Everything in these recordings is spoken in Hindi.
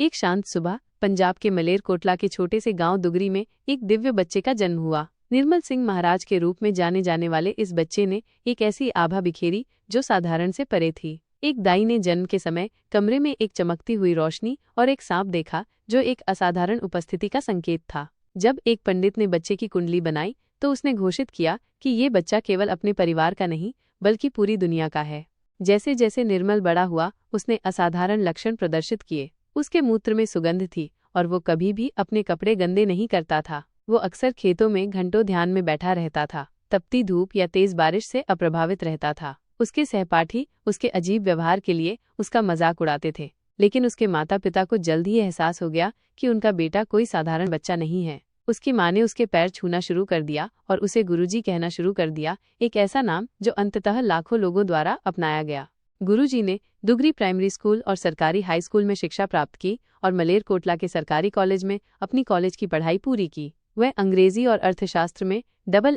एक शांत सुबह पंजाब के मलेरकोटला के छोटे से गांव दुगरी में एक दिव्य बच्चे का जन्म हुआ। निर्मल सिंह महाराज के रूप में जाने जाने वाले इस बच्चे ने एक ऐसी आभा बिखेरी जो साधारण से परे थी। एक दाई ने जन्म के समय कमरे में एक चमकती हुई रोशनी और एक सांप देखा जो एक असाधारण उपस्थिति का संकेत था। जब एक पंडित ने बच्चे की कुंडली बनाई तो उसने घोषित किया कि ये बच्चा केवल अपने परिवार का नहीं बल्कि पूरी दुनिया का है। जैसे जैसे निर्मल बड़ा हुआ उसने असाधारण लक्षण प्रदर्शित किए। उसके मूत्र में सुगंध थी और वो कभी भी अपने कपड़े गंदे नहीं करता था। वो अक्सर खेतों में घंटों ध्यान में बैठा रहता था, तपती धूप या तेज बारिश से अप्रभावित रहता था। उसके सहपाठी उसके अजीब व्यवहार के लिए उसका मजाक उड़ाते थे, लेकिन उसके माता पिता को जल्द ही एहसास हो गया कि उनका बेटा कोई साधारण बच्चा नहीं है। उसकी माँ ने उसके पैर छूना शुरू कर दिया और उसे गुरुजी कहना शुरू कर दिया, एक ऐसा नाम जो अंततः लाखों लोगों द्वारा अपनाया गया। गुरुजी ने दुगरी प्राइमरी स्कूल और सरकारी हाई स्कूल में शिक्षा प्राप्त की और मलेरकोटला के सरकारी कॉलेज में अपनी कॉलेज की पढ़ाई पूरी की। वह अंग्रेजी और अर्थशास्त्र में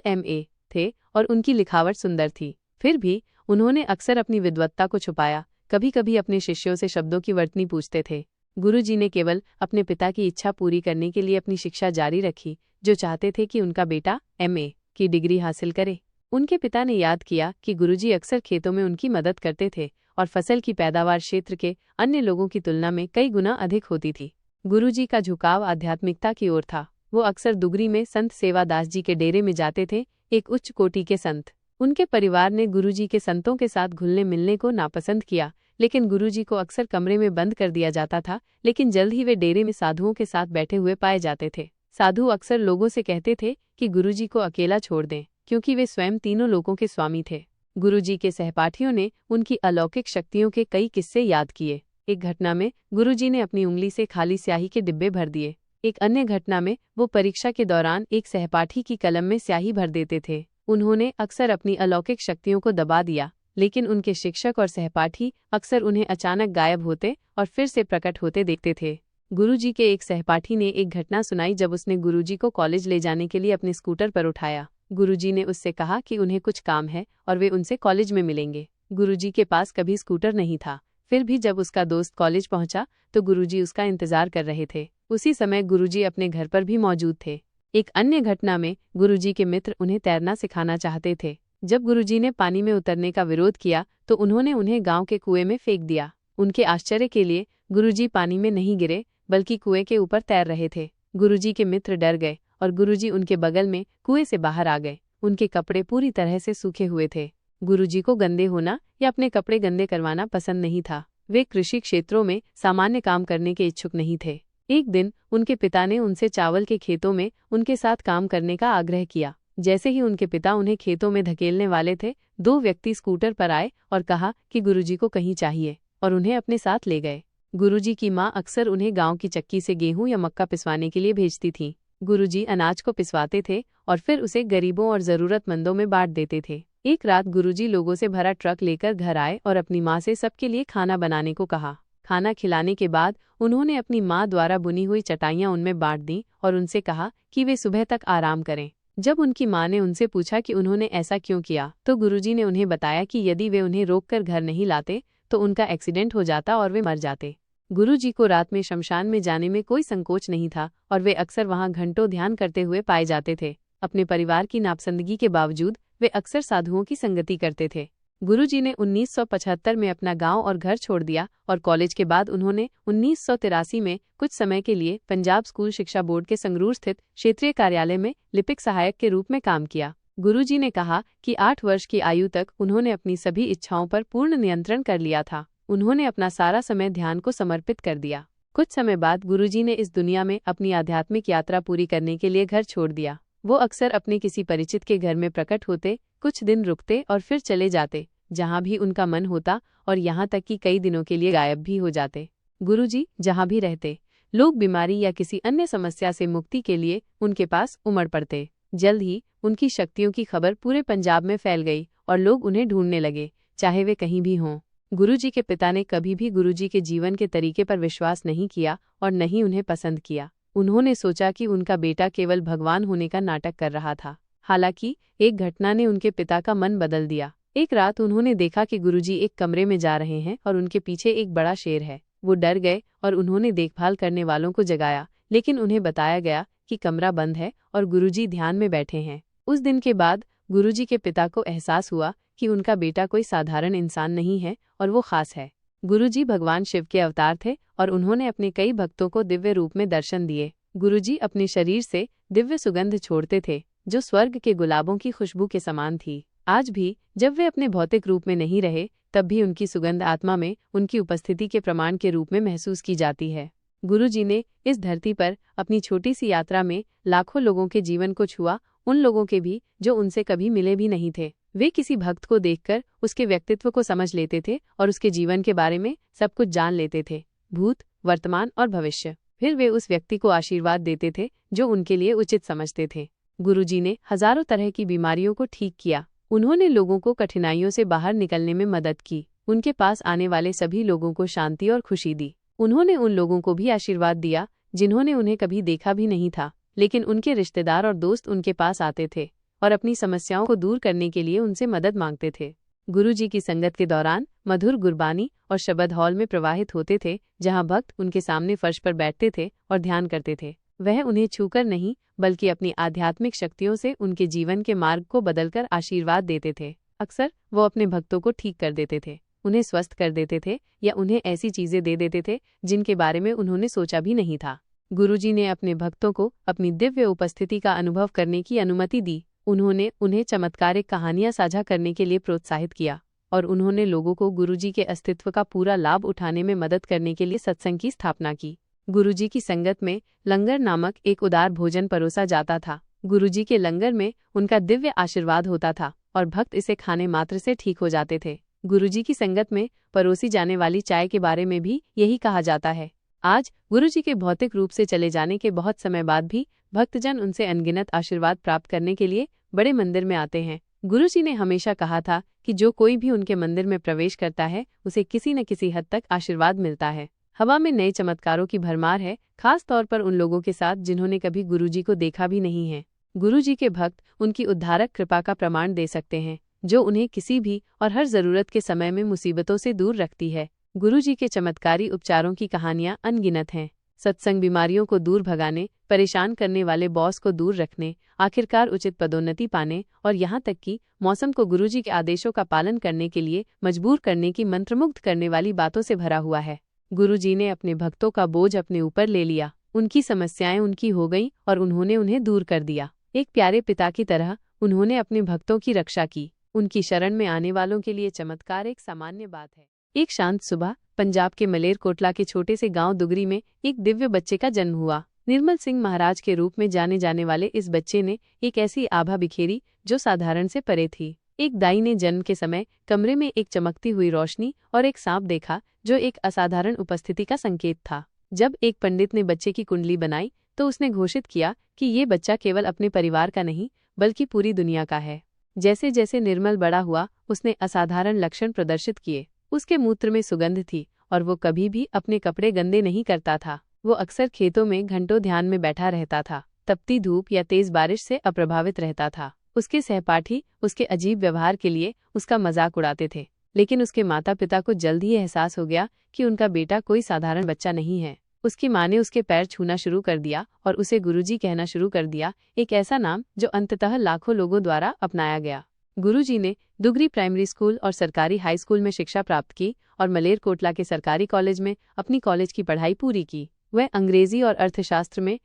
MA थे और उनकी लिखावट सुंदर थी। फिर भी उन्होंने अक्सर अपनी विद्वत्ता को छुपाया। कभी कभी अपने शिष्यों से शब्दों की वर्तनी पूछते थे। गुरुजी ने केवल अपने पिता की इच्छा पूरी करने के लिए अपनी शिक्षा जारी रखी, जो चाहते थे कि उनका बेटा MA की डिग्री हासिल करे। उनके पिता ने याद किया कि गुरुजी अक्सर खेतों में उनकी मदद करते थे और फसल की पैदावार क्षेत्र के अन्य लोगों की तुलना में कई गुना अधिक होती थी। गुरुजी का झुकाव आध्यात्मिकता की ओर था। वो अक्सर दुगरी में संत सेवादास जी के डेरे में जाते थे, एक उच्च कोटि के संत। उनके परिवार ने गुरुजी के संतों के साथ घुलने मिलने को नापसंद किया, लेकिन गुरुजी को अक्सर कमरे में बंद कर दिया जाता था। लेकिन जल्द ही वे डेरे में साधुओं के साथ बैठे हुए पाए जाते थे। साधु अक्सर लोगों से कहते थे कि गुरुजी को अकेला छोड़ दें, क्योंकि वे स्वयं तीनों लोकों के स्वामी थे। गुरुजी के सहपाठियों ने उनकी अलौकिक शक्तियों के कई किस्से याद किए। एक घटना में गुरुजी ने अपनी उंगली से खाली स्याही के डिब्बे भर दिए। एक अन्य घटना में वो परीक्षा के दौरान एक सहपाठी की कलम में स्याही भर देते थे। उन्होंने अक्सर अपनी अलौकिक शक्तियों को दबा दिया, लेकिन उनके शिक्षक और सहपाठी अक्सर उन्हें अचानक गायब होते और फिर से प्रकट होते देखते थे। गुरुजी के एक सहपाठी ने एक घटना सुनाई जब उसने गुरुजी को कॉलेज ले जाने के लिए अपने स्कूटर पर उठाया। गुरुजी ने उससे कहा कि उन्हें कुछ काम है और वे उनसे कॉलेज में मिलेंगे। गुरुजी के पास कभी स्कूटर नहीं था, फिर भी जब उसका दोस्त कॉलेज पहुंचा तो गुरुजी उसका इंतजार कर रहे थे। उसी समय गुरुजी अपने घर पर भी मौजूद थे। एक अन्य घटना में गुरुजी के मित्र उन्हें तैरना सिखाना चाहते थे। जब गुरुजी ने पानी में उतरने का विरोध किया तो उन्होंने उन्हें गांव के कुएं में फेंक दिया। उनके आश्चर्य के लिए गुरुजी पानी में नहीं गिरे बल्कि कुएं के ऊपर तैर रहे थे। गुरुजी के मित्र डर गए और गुरुजी उनके बगल में कुएं से बाहर आ गए। उनके कपड़े पूरी तरह से सूखे हुए थे। गुरुजी को गंदे होना या अपने कपड़े गंदे करवाना पसंद नहीं था। वे कृषि क्षेत्रों में सामान्य काम करने के इच्छुक नहीं थे। एक दिन उनके पिता ने उनसे चावल के खेतों में उनके साथ काम करने का आग्रह किया। जैसे ही उनके पिता उन्हें खेतों में धकेलने वाले थे, दो व्यक्ति स्कूटर पर आए और कहा कि गुरुजी को कहीं चाहिए और उन्हें अपने साथ ले गए। गुरुजी की माँ अक्सर उन्हें गांव की चक्की से गेहूं या मक्का पिसवाने के लिए भेजती थीं। गुरुजी अनाज को पिसवाते थे और फिर उसे गरीबों और जरूरतमंदों में बांट देते थे। एक रात गुरुजी लोगों से भरा ट्रक लेकर घर आए और अपनी माँ से सबके लिए खाना बनाने को कहा। खाना खिलाने के बाद उन्होंने अपनी माँ द्वारा बुनी हुई चटाइयाँ उनमें बांट दी और उनसे कहा कि वे सुबह तक आराम करें। जब उनकी माँ ने उनसे पूछा कि उन्होंने ऐसा क्यों किया, तो गुरुजी ने उन्हें बताया कि यदि वे उन्हें रोककर घर नहीं लाते तो उनका एक्सीडेंट हो जाता और वे मर जाते। गुरुजी को रात में शमशान में जाने में कोई संकोच नहीं था और वे अक्सर वहां घंटों ध्यान करते हुए पाए जाते थे। अपने परिवार की नापसंदगी के बावजूद वे अक्सर साधुओं की संगति करते थे। गुरुजी ने 1975 में अपना गांव और घर छोड़ दिया और कॉलेज के बाद उन्होंने 1983 में कुछ समय के लिए पंजाब स्कूल शिक्षा बोर्ड के संगरूर स्थित क्षेत्रीय कार्यालय में लिपिक सहायक के रूप में काम किया। गुरुजी ने कहा कि 8 वर्ष की आयु तक उन्होंने अपनी सभी इच्छाओं पर पूर्ण नियंत्रण कर लिया था। उन्होंने अपना सारा समय ध्यान को समर्पित कर दिया। कुछ समय बाद गुरुजी ने इस दुनिया में अपनी आध्यात्मिक यात्रा पूरी करने के लिए घर छोड़ दिया। वो अक्सर अपने किसी परिचित के घर में प्रकट होते, कुछ दिन रुकते और फिर चले जाते जहां भी उनका मन होता, और यहाँ तक कि कई दिनों के लिए गायब भी हो जाते। गुरुजी जहां भी रहते, लोग बीमारी या किसी अन्य समस्या से मुक्ति के लिए उनके पास उमड़ पड़ते। जल्द ही उनकी शक्तियों की खबर पूरे पंजाब में फैल गई और लोग उन्हें ढूंढने लगे, चाहे वे कहीं भी हों। गुरुजी के पिता ने कभी भी गुरुजी के जीवन के तरीके पर विश्वास नहीं किया और न ही उन्हें पसंद किया। उन्होंने सोचा कि उनका बेटा केवल भगवान होने का नाटक कर रहा था। हालांकि एक घटना ने उनके पिता का मन बदल दिया। एक रात उन्होंने देखा कि गुरुजी एक कमरे में जा रहे हैं और उनके पीछे एक बड़ा शेर है। वो डर गए और उन्होंने देखभाल करने वालों को जगाया, लेकिन उन्हें बताया गया कि कमरा बंद है और गुरुजी ध्यान में बैठे हैं। उस दिन के बाद गुरुजी के पिता को एहसास हुआ कि उनका बेटा कोई साधारण इंसान नहीं है और वो खास है। गुरुजी भगवान शिव के अवतार थे और उन्होंने अपने कई भक्तों को दिव्य रूप में दर्शन दिए। गुरुजी अपने शरीर से दिव्य सुगंध छोड़ते थे जो स्वर्ग के गुलाबों की खुशबू के समान थी। आज भी जब वे अपने भौतिक रूप में नहीं रहे, तब भी उनकी सुगंध आत्मा में उनकी उपस्थिति के प्रमाण के रूप में महसूस की जाती है। गुरुजी ने इस धरती पर अपनी छोटी सी यात्रा में लाखों लोगों के जीवन को छुआ, उन लोगों के भी जो उनसे कभी मिले भी नहीं थे। वे किसी भक्त को देखकर उसके व्यक्तित्व को समझ लेते थे और उसके जीवन के बारे में सब कुछ जान लेते थे, भूत, वर्तमान और भविष्य। फिर वे उस व्यक्ति को आशीर्वाद देते थे जो उनके लिए उचित समझते थे। गुरुजी ने हजारों तरह की बीमारियों को ठीक किया। उन्होंने लोगों को कठिनाइयों से बाहर निकलने में मदद की। उनके पास आने वाले सभी लोगों को शांति और खुशी दी। उन्होंने उन लोगों को भी आशीर्वाद दिया जिन्होंने उन्हें कभी देखा भी नहीं था, लेकिन उनके रिश्तेदार और दोस्त उनके पास आते थे और अपनी समस्याओं को दूर करने के लिए उनसे मदद मांगते थे। गुरुजी की संगत के दौरान मधुर गुरबानी और शब्द हॉल में प्रवाहित होते थे, जहां भक्त उनके सामने फर्श पर बैठते थे और ध्यान करते थे। वह उन्हें छूकर नहीं, बल्कि अपनी आध्यात्मिक शक्तियों से उनके जीवन के मार्ग को बदलकर आशीर्वाद देते थे। अक्सर वो अपने भक्तों को ठीक कर देते थे, उन्हें स्वस्थ कर देते थे या उन्हें ऐसी चीजें दे देते थे जिनके बारे में उन्होंने सोचा भी नहीं था। गुरुजी ने अपने भक्तों को अपनी दिव्य उपस्थिति का अनुभव करने की अनुमति दी। उन्होंने उन्हें चमत्कारिक कहानियां साझा करने के लिए प्रोत्साहित किया और उन्होंने लोगों को गुरुजी के अस्तित्व का पूरा लाभ उठाने में मदद करने के लिए सत्संग की स्थापना की। गुरुजी की संगत में लंगर नामक एक उदार भोजन परोसा जाता था। गुरुजी के लंगर में उनका दिव्य आशीर्वाद होता था और भक्त इसे खाने मात्र से ठीक हो जाते थे। गुरुजी की संगत में परोसी जाने वाली चाय के बारे में भी यही कहा जाता है। आज गुरुजी के भौतिक रूप से चले जाने के बहुत समय बाद भी भक्तजन उनसे अनगिनत आशीर्वाद प्राप्त करने के लिए बड़े मंदिर में आते हैं। गुरुजी ने हमेशा कहा था कि जो कोई भी उनके मंदिर में प्रवेश करता है उसे किसी न किसी हद तक आशीर्वाद मिलता है। हवा में नए चमत्कारों की भरमार है, खास तौर पर उन लोगों के साथ जिन्होंने कभी गुरुजी को देखा भी नहीं है। गुरुजी के भक्त उनकी उद्धारक कृपा का प्रमाण दे सकते हैं, जो उन्हें किसी भी और हर जरूरत के समय में मुसीबतों से दूर रखती है। गुरुजी के चमत्कारी उपचारों की कहानियां अनगिनत हैं। सत्संग बीमारियों को दूर भगाने, परेशान करने वाले बॉस को दूर रखने, आखिरकार उचित पदोन्नति पाने और यहाँ तक कि मौसम को गुरुजी के आदेशों का पालन करने के लिए मजबूर करने की मंत्रमुग्ध करने वाली बातों से भरा हुआ है। गुरुजी ने अपने भक्तों का बोझ अपने ऊपर ले लिया। उनकी समस्याएं उनकी हो गईं और उन्होंने उन्हें दूर कर दिया। एक प्यारे पिता की तरह उन्होंने अपने भक्तों की रक्षा की। उनकी शरण में आने वालों के लिए चमत्कार एक सामान्य बात है। एक शांत सुबह पंजाब के मलेरकोटला के छोटे से गांव दुगरी में एक दिव्य बच्चे का जन्म हुआ। निर्मल सिंह महाराज के रूप में जाने जाने वाले इस बच्चे ने एक ऐसी आभा बिखेरी जो साधारण से परे थी। एक दाई ने जन्म के समय कमरे में एक चमकती हुई रोशनी और एक सांप देखा जो एक असाधारण उपस्थिति का संकेत था। जब एक पंडित ने बच्चे की कुंडली बनाई तो उसने घोषित किया कि ये बच्चा केवल अपने परिवार का नहीं बल्कि पूरी दुनिया का है। जैसे जैसे निर्मल बड़ा हुआ उसने असाधारण लक्षण प्रदर्शित किए। उसके मूत्र में सुगंध थी और वो कभी भी अपने कपड़े गंदे नहीं करता था। वो अक्सर खेतों में घंटों ध्यान में बैठा रहता था, तपती धूप या तेज बारिश से अप्रभावित रहता था। उसके सहपाठी उसके अजीब व्यवहार के लिए उसका मजाक उड़ाते थे, लेकिन उसके माता पिता को जल्द ही एहसास हो गया कि उनका बेटा कोई साधारण बच्चा नहीं है। उसकी माँ ने उसके पैर छूना शुरू कर दिया और उसे गुरुजी कहना शुरू कर दिया, एक ऐसा नाम जो अंततः लाखों लोगों द्वारा अपनाया गया। गुरुजी ने दुगरी प्राइमरी स्कूल और सरकारी हाई स्कूल में शिक्षा प्राप्त की और मलेरकोटला के सरकारी कॉलेज में अपनी कॉलेज की पढ़ाई पूरी की। वह अंग्रेजी और अर्थशास्त्र में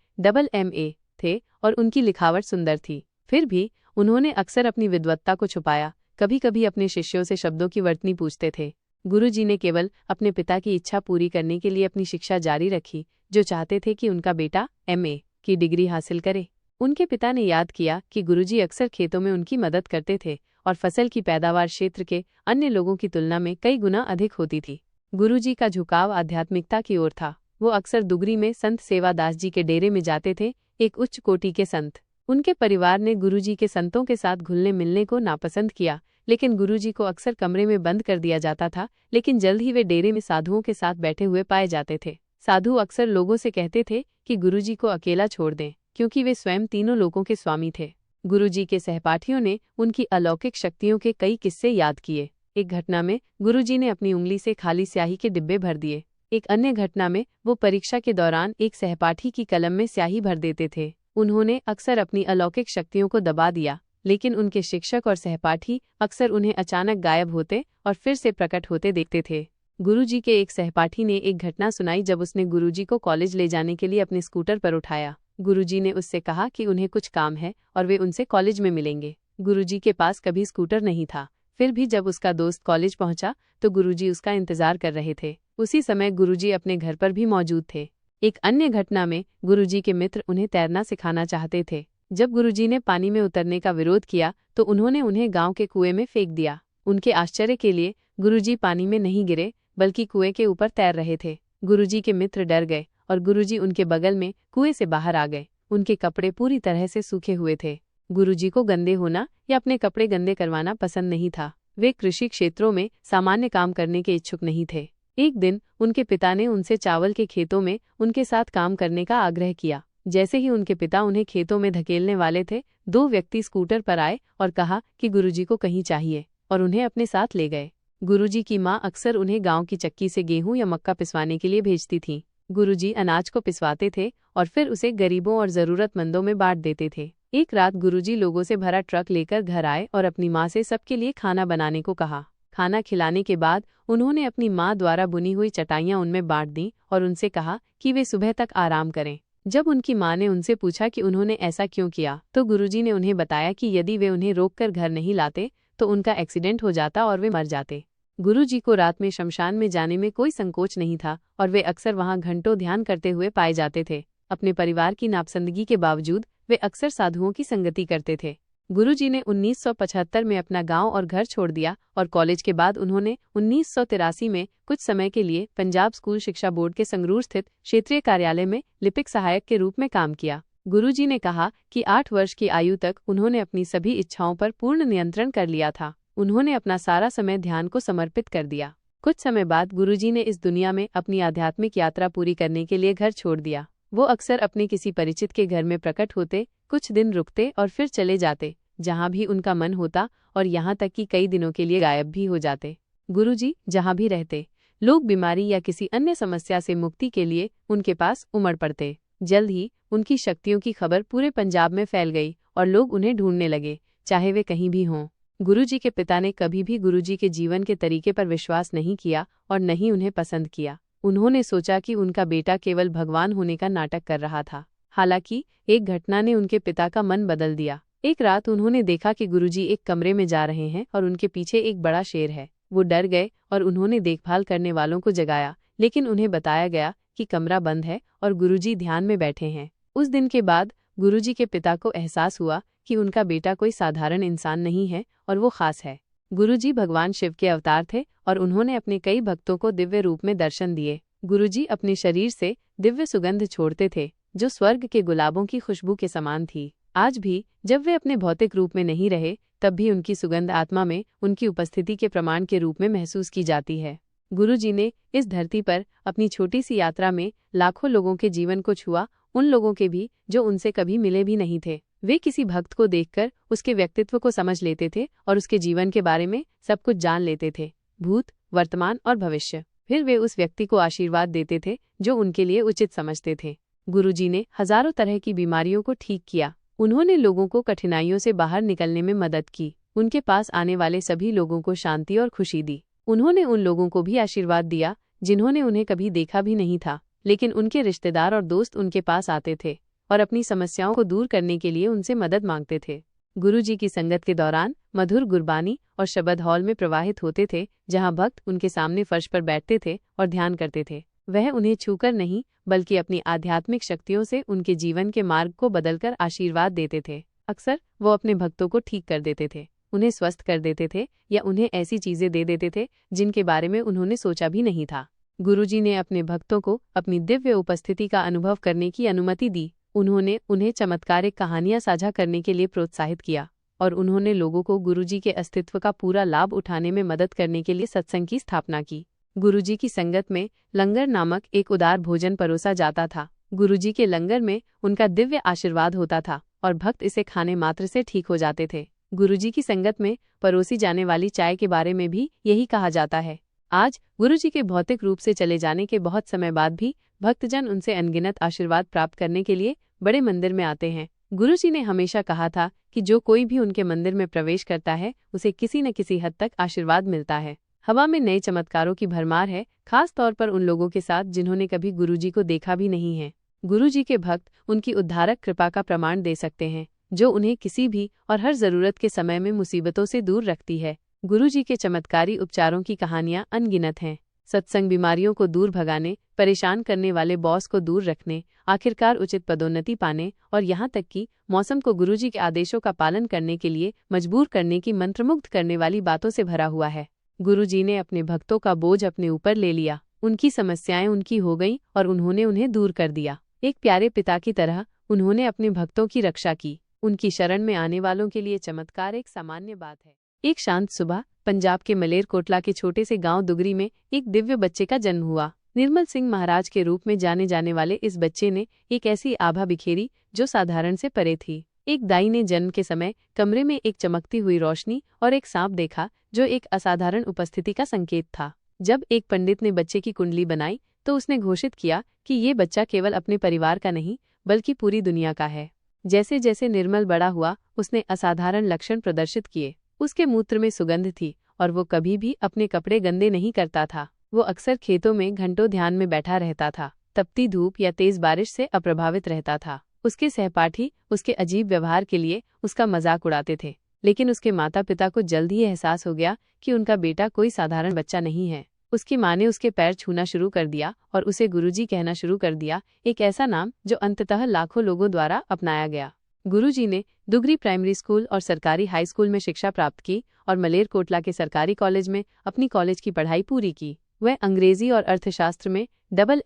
MA थे और उनकी लिखावट सुंदर थी। फिर भी उन्होंने अक्सर अपनी विद्वत्ता को छुपाया। कभी कभी अपने शिष्यों से शब्दों की वर्तनी पूछते थे। गुरुजी ने केवल अपने पिता की इच्छा पूरी करने के लिए अपनी शिक्षा जारी रखी, जो चाहते थे कि उनका बेटा MA की डिग्री हासिल करे। उनके पिता ने याद किया कि गुरुजी अक्सर खेतों में उनकी मदद करते थे और फसल की पैदावार क्षेत्र के अन्य लोगों की तुलना में कई गुना अधिक होती थी। गुरुजी का झुकाव आध्यात्मिकता की ओर था। वो अक्सर दुगरी में संत सेवादास जी के डेरे में जाते थे, एक उच्च कोटि के संत। उनके परिवार ने गुरुजी के संतों के साथ घुलने मिलने को नापसंद किया, लेकिन गुरुजी को अक्सर कमरे में बंद कर दिया जाता था। लेकिन जल्द ही वे डेरे में साधुओं के साथ बैठे हुए पाए जाते थे। साधु अक्सर लोगों से कहते थे कि गुरुजी को अकेला छोड़ दें, क्योंकि वे स्वयं तीनों लोकों के स्वामी थे। गुरुजी के सहपाठियों ने उनकी अलौकिक शक्तियों के कई किस्से याद किए। एक घटना में गुरुजी ने अपनी उंगली से खाली स्याही के डिब्बे भर दिए। एक अन्य घटना में वो परीक्षा के दौरान एक सहपाठी की कलम में स्याही भर देते थे। उन्होंने अक्सर अपनी अलौकिक शक्तियों को दबा दिया, लेकिन उनके शिक्षक और सहपाठी अक्सर उन्हें अचानक गायब होते और फिर से प्रकट होते देखते थे। गुरुजी के एक सहपाठी ने एक घटना सुनाई जब उसने गुरुजी को कॉलेज ले जाने के लिए अपने स्कूटर पर उठाया। गुरुजी ने उससे कहा कि उन्हें कुछ काम है और वे उनसे कॉलेज में मिलेंगे। गुरुजी के पास कभी स्कूटर नहीं था, फिर भी जब उसका दोस्त कॉलेज पहुंचा तो गुरुजी उसका इंतजार कर रहे थे। उसी समय गुरुजी अपने घर पर भी मौजूद थे। एक अन्य घटना में गुरुजी के मित्र उन्हें तैरना सिखाना चाहते थे। जब गुरुजी ने पानी में उतरने का विरोध किया तो उन्होंने उन्हें गांव के कुएं में फेंक दिया। उनके आश्चर्य के लिए गुरुजी पानी में नहीं गिरे बल्कि कुएं के ऊपर तैर रहे थे। गुरुजी के मित्र डर गए और गुरुजी उनके बगल में कुएं से बाहर आ गए। उनके कपड़े पूरी तरह से सूखे हुए थे। गुरुजी को गंदे होना या अपने कपड़े गंदे करवाना पसंद नहीं था। वे कृषि क्षेत्रों में सामान्य काम करने के इच्छुक नहीं थे। एक दिन उनके पिता ने उनसे चावल के खेतों में उनके साथ काम करने का आग्रह किया। जैसे ही उनके पिता उन्हें खेतों में धकेलने वाले थे, दो व्यक्ति स्कूटर पर आए और कहा कि गुरुजी को कहीं चाहिए, और उन्हें अपने साथ ले गए। गुरुजी की माँ अक्सर उन्हें गांव की चक्की से गेहूं या मक्का पिसवाने के लिए भेजती थीं। गुरुजी अनाज को पिसवाते थे और फिर उसे गरीबों और जरूरतमंदों में बांट देते थे। एक रात गुरुजी लोगों से भरा ट्रक लेकर घर आए और अपनी माँ से सबके लिए खाना बनाने को कहा। खाना खिलाने के बाद उन्होंने अपनी माँ द्वारा बुनी हुई चटाइयाँ उनमें बांट दीं और उनसे कहा कि वे सुबह तक आराम करें। जब उनकी माँ ने उनसे पूछा कि उन्होंने ऐसा क्यों किया, तो गुरुजी ने उन्हें बताया कि यदि वे उन्हें रोककर घर नहीं लाते तो उनका एक्सीडेंट हो जाता और वे मर जाते। गुरुजी को रात में शमशान में जाने में कोई संकोच नहीं था और वे अक्सर वहां घंटों ध्यान करते हुए पाए जाते थे। अपने परिवार की नापसंदगी के बावजूद वे अक्सर साधुओं की संगति करते थे। गुरुजी ने 1975 में अपना गांव और घर छोड़ दिया और कॉलेज के बाद उन्होंने 1983 में कुछ समय के लिए पंजाब स्कूल शिक्षा बोर्ड के संगरूर स्थित क्षेत्रीय कार्यालय में लिपिक सहायक के रूप में काम किया। गुरुजी ने कहा कि 8 वर्ष की आयु तक उन्होंने अपनी सभी इच्छाओं पर पूर्ण नियंत्रण कर लिया था। उन्होंने अपना सारा समय ध्यान को समर्पित कर दिया। कुछ समय बाद गुरुजी ने इस दुनिया में अपनी आध्यात्मिक यात्रा पूरी करने के लिए घर छोड़ दिया। वो अक्सर अपने किसी परिचित के घर में प्रकट होते, कुछ दिन रुकते और फिर चले जाते जहाँ भी उनका मन होता, और यहाँ तक कि कई दिनों के लिए गायब भी हो जाते। गुरुजी जहाँ भी रहते, लोग बीमारी या किसी अन्य समस्या से मुक्ति के लिए उनके पास उमड़ पड़ते। जल्द ही उनकी शक्तियों की खबर पूरे पंजाब में फैल गई और लोग उन्हें ढूंढने लगे, चाहे वे कहीं भी हों। गुरुजी के पिता ने कभी भी गुरुजी के जीवन के तरीके पर विश्वास नहीं किया और न ही उन्हें पसंद किया। उन्होंने सोचा कि उनका बेटा केवल भगवान होने का नाटक कर रहा था। हालांकि एक घटना ने उनके पिता का मन बदल दिया। एक रात उन्होंने देखा कि गुरुजी एक कमरे में जा रहे हैं और उनके पीछे एक बड़ा शेर है। वो डर गए और उन्होंने देखभाल करने वालों को जगाया, लेकिन उन्हें बताया गया कि कमरा बंद है और गुरुजी ध्यान में बैठे हैं। उस दिन के बाद गुरुजी के पिता को एहसास हुआ कि उनका बेटा कोई साधारण इंसान नहीं है और वो खास है। गुरुजी भगवान शिव के अवतार थे और उन्होंने अपने कई भक्तों को दिव्य रूप में दर्शन दिए। गुरुजी अपने शरीर से दिव्य सुगंध छोड़ते थे जो स्वर्ग के गुलाबों की खुशबू के समान थी। आज भी जब वे अपने भौतिक रूप में नहीं रहे, तब भी उनकी सुगंध आत्मा में उनकी उपस्थिति के प्रमाण के रूप में महसूस की जाती है। गुरुजी ने इस धरती पर अपनी छोटी सी यात्रा में लाखों लोगों के जीवन को छुआ, उन लोगों के भी जो उनसे कभी मिले भी नहीं थे। वे किसी भक्त को देखकर उसके व्यक्तित्व को समझ लेते थे और उसके जीवन के बारे में सब कुछ जान लेते थे, भूत, वर्तमान और भविष्य। फिर वे उस व्यक्ति को आशीर्वाद देते थे जो उनके लिए उचित समझते थे। गुरुजी ने हजारों तरह की बीमारियों को ठीक किया। उन्होंने लोगों को कठिनाइयों से बाहर निकलने में मदद की। उनके पास आने वाले सभी लोगों को शांति और खुशी दी। उन्होंने उन लोगों को भी आशीर्वाद दिया जिन्होंने उन्हें कभी देखा भी नहीं था, लेकिन उनके रिश्तेदार और दोस्त उनके पास आते थे और अपनी समस्याओं को दूर करने के लिए उनसे मदद मांगते थे। गुरुजी की संगत के दौरान मधुर गुरबानी और शब्द हॉल में प्रवाहित होते थे, जहां भक्त उनके सामने फर्श पर बैठते थे और ध्यान करते थे। वह उन्हें छूकर नहीं, बल्कि अपनी आध्यात्मिक शक्तियों से उनके जीवन के मार्ग को बदलकर आशीर्वाद देते थे। अक्सर वो अपने भक्तों को ठीक कर देते थे, उन्हें स्वस्थ कर देते थे या उन्हें ऐसी चीजें दे देते थे जिनके बारे में उन्होंने सोचा भी नहीं था। गुरुजी ने अपने भक्तों को अपनी दिव्य उपस्थिति का अनुभव करने की अनुमति दी। उन्होंने उन्हें चमत्कारिक कहानियां साझा करने के लिए प्रोत्साहित किया और उन्होंने लोगों को गुरुजी के अस्तित्व का पूरा लाभ उठाने में मदद करने के लिए सत्संग की स्थापना की। गुरुजी की संगत में लंगर नामक एक उदार भोजन परोसा जाता था। गुरुजी के लंगर में उनका दिव्य आशीर्वाद होता था और भक्त इसे खाने मात्र से ठीक हो जाते थे। गुरुजी की संगत में परोसी जाने वाली चाय के बारे में भी यही कहा जाता है। आज गुरुजी के भौतिक रूप से चले जाने के बहुत समय बाद भी भक्तजन उनसे अनगिनत आशीर्वाद प्राप्त करने के लिए बड़े मंदिर में आते हैं। गुरुजी ने हमेशा कहा था कि जो कोई भी उनके मंदिर में प्रवेश करता है उसे किसी न किसी हद तक आशीर्वाद मिलता है। हवा में नए चमत्कारों की भरमार है, खास तौर पर उन लोगों के साथ जिन्होंने कभी गुरुजी को देखा भी नहीं है। गुरुजी के भक्त उनकी उद्धारक कृपा का प्रमाण दे सकते हैं, जो उन्हें किसी भी और हर जरूरत के समय में मुसीबतों से दूर रखती है। गुरुजी के चमत्कारी उपचारों की कहानियां अनगिनत हैं। सत्संग बीमारियों को दूर भगाने, परेशान करने वाले बॉस को दूर रखने, आखिरकार उचित पदोन्नति पाने और यहाँ तक कि मौसम को गुरुजी के आदेशों का पालन करने के लिए मजबूर करने की मंत्रमुग्ध करने वाली बातों से भरा हुआ है। गुरुजी ने अपने भक्तों का बोझ अपने ऊपर ले लिया, उनकी समस्याएं उनकी हो गईं और उन्होंने उन्हें दूर कर दिया। एक प्यारे पिता की तरह उन्होंने अपने भक्तों की रक्षा की। उनकी शरण में आने वालों के लिए चमत्कार एक सामान्य बात है। एक शांत सुबह पंजाब के मलेरकोटला के छोटे से गांव दुगरी में एक दिव्य बच्चे का जन्म हुआ। निर्मल सिंह महाराज के रूप में जाने जाने वाले इस बच्चे ने एक ऐसी आभा बिखेरी जो साधारण से परे थी। एक दाई ने जन्म के समय कमरे में एक चमकती हुई रोशनी और एक सांप देखा, जो एक असाधारण उपस्थिति का संकेत था। जब एक पंडित ने बच्चे की कुंडली बनाई तो उसने घोषित किया कि ये बच्चा केवल अपने परिवार का नहीं बल्कि पूरी दुनिया का है। जैसे जैसे निर्मल बड़ा हुआ, उसने असाधारण लक्षण प्रदर्शित किए। उसके मूत्र में सुगंध थी और वो कभी भी अपने कपड़े गंदे नहीं करता था। वो अक्सर खेतों में घंटों ध्यान में बैठा रहता था, तपती धूप या तेज बारिश से अप्रभावित रहता था। उसके सहपाठी उसके अजीब व्यवहार के लिए उसका मजाक उड़ाते थे, लेकिन उसके माता पिता को जल्द ही एहसास हो गया कि उनका बेटा कोई साधारण बच्चा नहीं है। उसकी माँ ने उसके पैर छूना शुरू कर दिया और उसे गुरुजी कहना शुरू कर दिया, एक ऐसा नाम जो अंततः लाखों लोगों द्वारा अपनाया गया। गुरुजी ने दुगरी प्राइमरी स्कूल और सरकारी हाई स्कूल में शिक्षा प्राप्त की और मलेरकोटला के सरकारी कॉलेज में अपनी कॉलेज की पढ़ाई पूरी की। वह अंग्रेजी और अर्थशास्त्र में